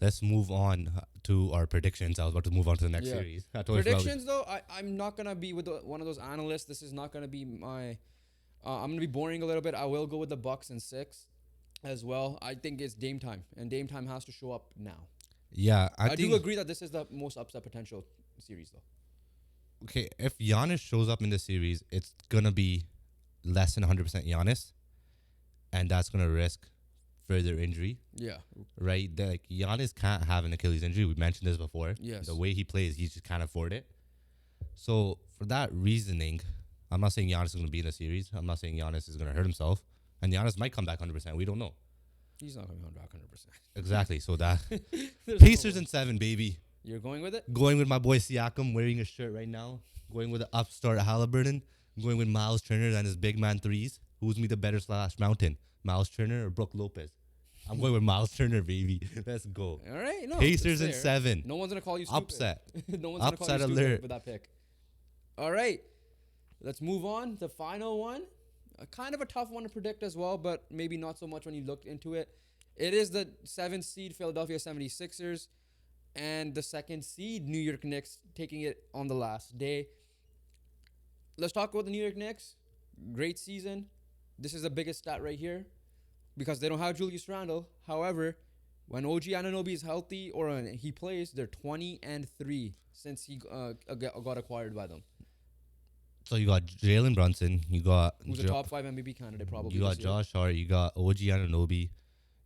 Let's move on to our predictions. I was about to move on to the next Yeah. series. I totally forgot Predictions though, I'm not gonna be with one of those analysts. This is not gonna be my. I'm gonna be boring a little bit. I will go with the Bucks in 6 as well. I think it's Dame time, and Dame time has to show up now. Yeah, I do think agree that this is the most upset potential series though. okay, if Giannis shows up in the series, it's gonna be less than 100% Giannis, and that's gonna risk further injury, Yeah. right? Like Giannis can't have an Achilles injury. We mentioned this before. Yes. The way he plays, he just can't afford it. So for that reasoning, I'm not saying Giannis is gonna be in the series. I'm not saying Giannis is gonna hurt himself, and Giannis might come back 100%. We don't know He's not coming back 100%. exactly. So that There's Pacers no way. in 7, baby. You're going with it? Going with my boy Siakam, wearing a shirt right now. Going with the upstart Halliburton. Going with Miles Turner and his big man threes. Who's me the better slash mountain? Miles Turner or Brook Lopez? I'm going with Miles Turner, baby. Let's go. All right. No. Pacers in it's fair. 7. No one's gonna call you stupid. Upset. No one's gonna call you Upset stupid alert. with that pick. All right. Let's move on. The final one. Kind of a tough one to predict as well, but maybe not so much when you look into it. It is the 7th seed Philadelphia 76ers and the 2nd seed New York Knicks taking it on the last day. Let's talk about the New York Knicks. Great season. This is the biggest stat right here because they don't have Julius Randle. However, when OG Anunoby is healthy or when he plays, they're 20-3 since he got acquired by them. So you got Jalen Brunson. You got Who's a top 5 MVP candidate probably. You got this year. Josh Hart. You got OG Anunoby.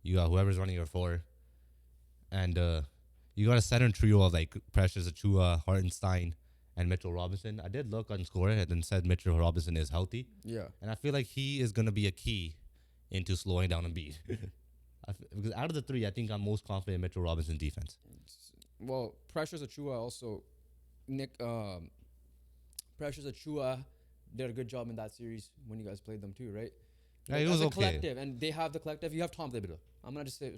You got whoever's running your 4. And you got a center trio of like Precious Achua, Hartenstein, and Mitchell Robinson. I did look on score and said Mitchell Robinson is healthy. Yeah. And I feel like he is going to be a key into slowing down Embiid. Because out of the 3, I think I'm most confident in Mitchell Robinson's defense. Well, Precious Achua also, Precious Achua did a good job in that series when you guys played them too, right? Yeah, it As was a okay. collective, and they have the collective. You have Tom Thibodeau. I'm gonna just say,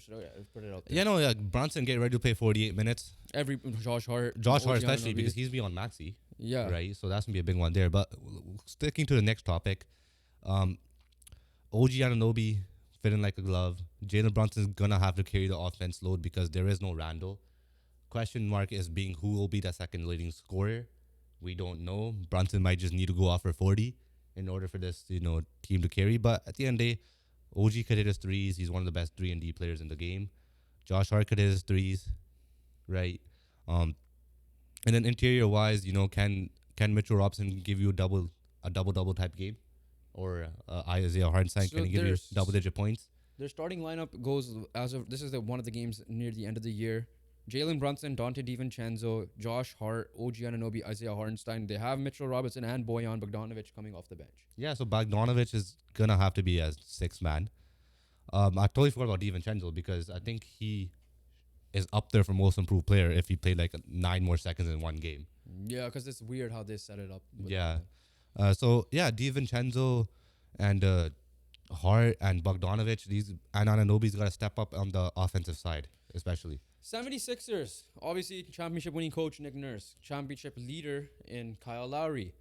put it out there. Yeah, no, yeah. Brunson get ready to play 48 minutes. Every Josh Hart, Josh Hart OG especially Anunoby. because he's beyond Maxi. Yeah. Right? So that's going to be a big one there. But sticking to the next topic, OG Anunoby fitting like a glove. Jalen Brunson's going to have to carry the offense load because there is no Randall. Question mark is being who will be the second leading scorer. We don't know. Brunson might just need to go off for 40 in order for this, team to carry. But at the end of the day, OG could hit his threes. He's one of the best 3-and-D players in the game. Josh Hart could hit his threes, right? And then interior wise, can Mitchell Robinson give you a double type game, or Isaiah Hartenstein So can he give you there's- double-digit points? Their starting lineup goes as of this is one of the games near the end of the year. Jalen Brunson, Dante DiVincenzo, Josh Hart, OG Anunoby, Isaiah Hartenstein. They have Mitchell Robinson and Bojan Bogdanovic coming off the bench. Yeah, so Bogdanovic is gonna have to be as 6th man. I totally forgot about DiVincenzo because I think he is up there for most improved player if he played like 9 more seconds in one game. Yeah, because it's weird how they set it up. with Yeah. that. DiVincenzo and Hart and Bogdanovic, and Anunoby's got to step up on the offensive side, especially. 76ers, obviously championship winning coach Nick Nurse, championship leader in Kyle Lowry.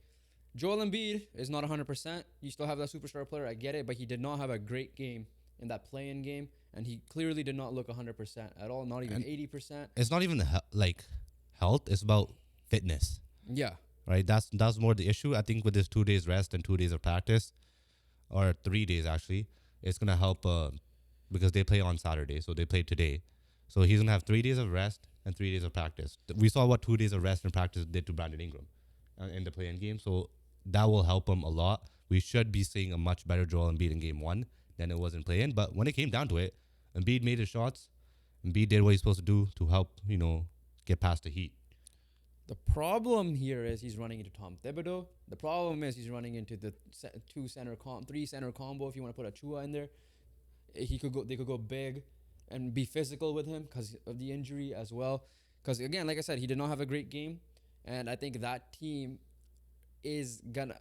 Joel Embiid is not 100%. You still have that superstar player, I get it, but he did not have a great game in that play-in game, and he clearly did not look 100% at all, not even And 80%. It's not even health; it's about fitness, Yeah. right? That's more the issue. I think with this 2 days rest and 2 days of practice, or 3 days actually, it's gonna help because they play on Saturday, so they play today. So he's gonna have 3 days of rest and 3 days of practice. We saw what 2 days of rest and practice did to Brandon Ingram in the play-in game, so that will help him a lot. We should be seeing a much better Joel Embiid in game 1 than it was in play-in. But when it came down to it, Embiid made his shots. Embiid did what he's supposed to do to help, get past the Heat. The problem here is he's running into Tom Thibodeau. The problem is he's running into the 3-center combo. If you want to put Achua in there, they could go big and be physical with him because of the injury as well. Because again, like I said, he did not have a great game, and I think that team is gonna.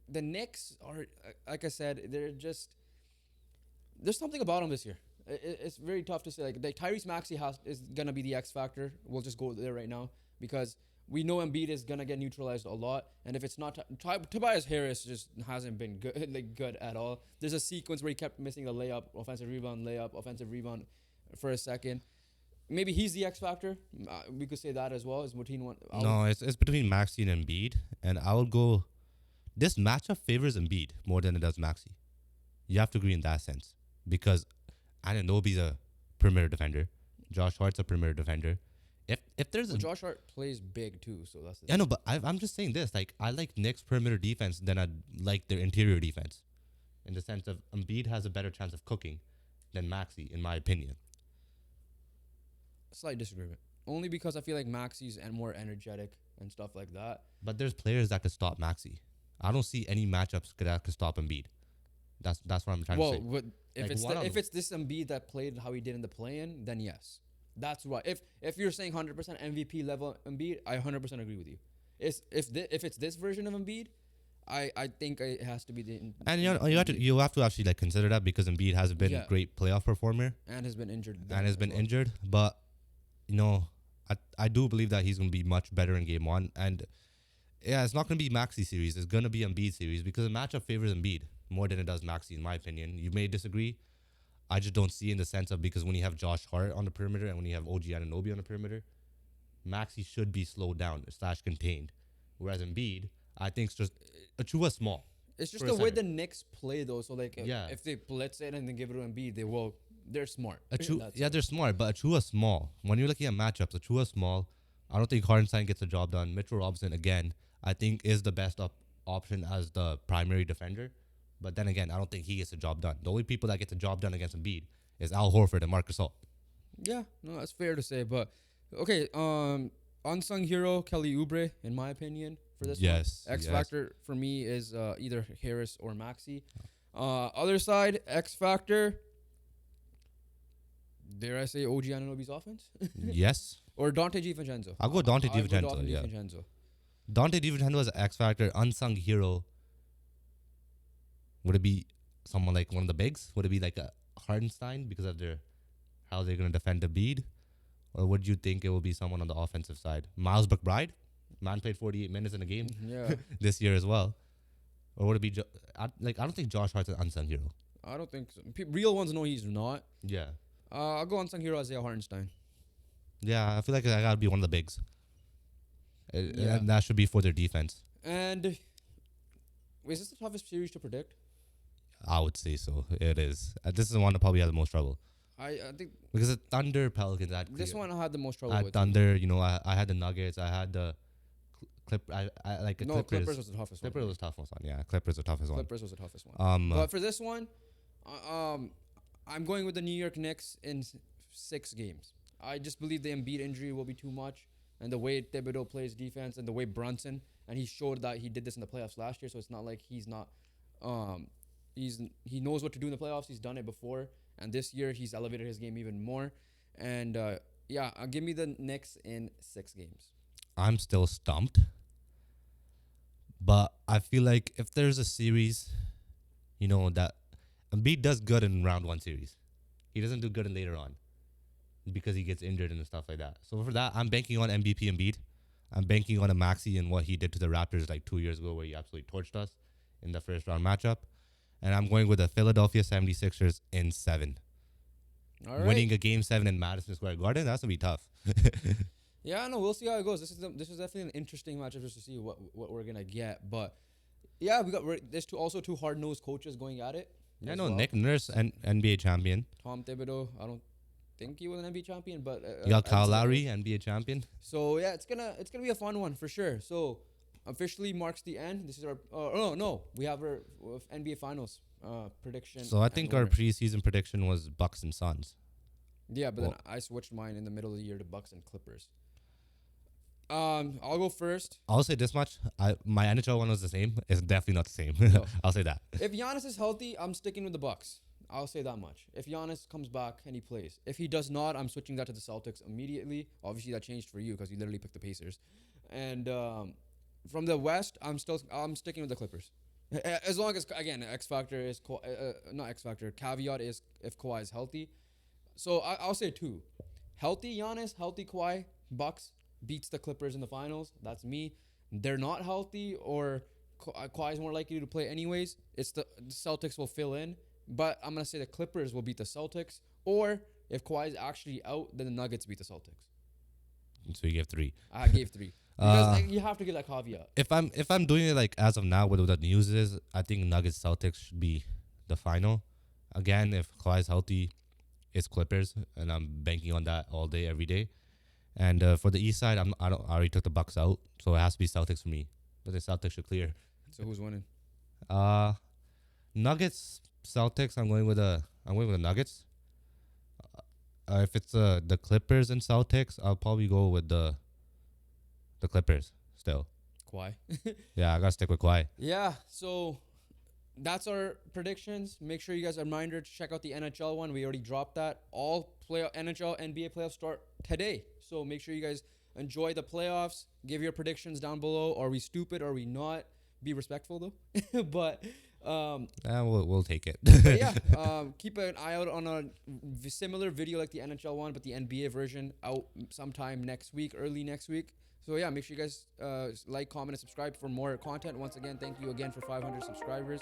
The Knicks are, like I said, they're just there's something about them this year. It's very tough to say. Like Tyrese Maxey is gonna be the X factor. We'll just go there right now because we know Embiid is gonna get neutralized a lot, and if it's not Tobias Harris just hasn't been good, like good at all. There's a sequence where he kept missing the offensive rebound for a second. Maybe he's the X factor. We could say that as well. Is between one? No, it's between Maxi and Embiid, and I would go. This matchup favors Embiid more than it does Maxi. You have to agree in that sense because Anunoby's a perimeter defender. Josh Hart's a perimeter defender. If there's Well, Josh Hart plays big too, so that's. I know, but I'm just saying this. Like I like Knicks perimeter defense than I like their interior defense, in the sense of Embiid has a better chance of cooking than Maxi, in my opinion. Slight disagreement. Only because I feel like Maxey's and more energetic and stuff like that. But there's players that could stop Maxi. I don't see any matchups that could stop Embiid. That's what I'm trying to say. Well, if Like, it's this Embiid that played how he did in the play-in, then yes, that's right. If you're saying 100% MVP level Embiid, I 100% agree with you. If it's this version of Embiid, I think it has to be the. And you have to actually like consider that because Embiid has been a great playoff performer and has been injured. Injured, but I do believe that he's going to be much better in game one. And yeah, it's not going to be Maxi series. It's going to be Embiid series because the matchup favors Embiid more than it does Maxi, in my opinion. You may disagree. I just don't see in the sense of because when you have Josh Hart on the perimeter and when you have OG Anunoby on the perimeter, Maxi should be slowed down / contained. Whereas Embiid, I think it's just Achua small. It's just the way the Knicks play though. So like if they blitz it and then give it to Embiid, they're smart. They're smart, but Achua's small. When you're looking at matchups, Achua's small. I don't think Hartenstein gets the job done. Mitchell Robinson, again, I think is the best option as the primary defender. But then again, I don't think he gets the job done. The only people that get the job done against Embiid is Al Horford and Marc Gasol. Yeah, no, that's fair to say. But okay, unsung hero Kelly Oubre, in my opinion, for this one. X factor for me is either Harris or Maxey. Other side, X factor. Dare I say OG Anunoby's offense? Yes. Or Dante DiVincenzo. I'll go Dante DiVincenzo. Dante DiVincenzo is an X factor, unsung hero. Would it be someone like one of the bigs? Would it be like a Hartenstein because of how they're going to defend the bead? Or would you think it will be someone on the offensive side? Miles McBride? Man played 48 minutes in a game this year as well. Or would it be... I don't think Josh Hart's an unsung hero. I don't think so. Real ones know he's not. Yeah. I'll go unsung hero Isaiah Hartenstein. Yeah, I feel like I got to be one of the bigs. And that should be for their defense. And is this the toughest series to predict? I would say so. It is. This is the one that probably has the most trouble. I think because the Thunder Pelicans. This one I had the most trouble with. Thunder, I had the Nuggets. I had the Clippers. Clippers was the toughest one. Clippers was the toughest one. Yeah, Clippers was the toughest one. Clippers was the toughest one. But for this one, I'm going with the New York Knicks in 6 games. I just believe the Embiid injury will be too much, and the way Thibodeau plays defense, and the way Brunson, and he showed that he did this in the playoffs last year. So it's not like he's not. He knows what to do in the playoffs. He's done it before, and this year he's elevated his game even more. And give me the Knicks in 6 games. I'm still stumped, but I feel like if there's a series, that Embiid does good in round 1 series, he doesn't do good in later on because he gets injured and stuff like that. So for that, I'm banking on MVP Embiid. I'm banking on a Maxey and what he did to the Raptors like 2 years ago, where he absolutely torched us in the first round matchup. And I'm going with the Philadelphia 76ers in 7. All right. Winning a game 7 in Madison Square Garden, that's going to be tough. Yeah, no, we'll see how it goes. This is definitely an interesting matchup just to see what we're going to get. But yeah, there's two hard-nosed coaches going at it. Yeah, no, well. Nick Nurse, and NBA champion. Tom Thibodeau, I don't think he was an NBA champion, but you got Kyle Lowry, NBA champion. So yeah, it's gonna be a fun one for sure. So officially marks the end. This is our we have our NBA Finals prediction. So I think our preseason prediction was Bucks and Suns. Yeah, but then I switched mine in the middle of the year to Bucks and Clippers. I'll go first. I'll say this much: my NHL one was the same. It's definitely not the same. No. I'll say that. If Giannis is healthy, I'm sticking with the Bucks. I'll say that much. If Giannis comes back and he plays, if he does not, I'm switching that to the Celtics immediately. Obviously, that changed for you because you literally picked the Pacers. And from the West, I'm sticking with the Clippers. As long as again, X factor is not X factor. Caveat is if Kawhi is healthy. So I'll say two: healthy Giannis, healthy Kawhi. Bucks beats the Clippers in the finals. That's me. They're not healthy or Kawhi's more likely to play anyways. It's the Celtics will fill in, but I'm gonna say the Clippers will beat the Celtics. Or if Kawhi is actually out, then the Nuggets beat the Celtics. So you gave 3. I gave 3 because you have to give that caveat. If I'm doing it like as of now, what the news is, I think Nuggets Celtics should be the final. Again, if Kawhi's healthy, it's Clippers, and I'm banking on that all day, every day. And for the East side, I already took the Bucks out, so it has to be Celtics for me. But the Celtics should clear. So who's winning? Nuggets Celtics. I'm going with the Nuggets. If it's the Clippers and Celtics, I'll probably go with the Clippers still. Kawhi. Yeah, I gotta stick with Kawhi. Yeah, so that's our predictions. Make sure you guys are reminded to check out the NHL one. We already dropped that. All NHL, NBA playoffs start today. So make sure you guys enjoy the playoffs. Give your predictions down below. Are we stupid? Are we not? Be respectful though. But we'll take it. yeah, keep an eye out on a similar video like the NHL one, but the NBA version out sometime next week, early next week. So yeah, make sure you guys like, comment, and subscribe for more content. Once again, thank you again for 500 subscribers.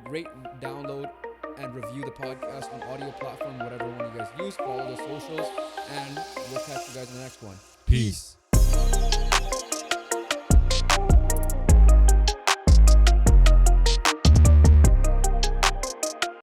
Rate, download, and review the podcast on audio platform, whatever one you guys use. Follow the socials, and we'll catch you guys in the next one. Peace.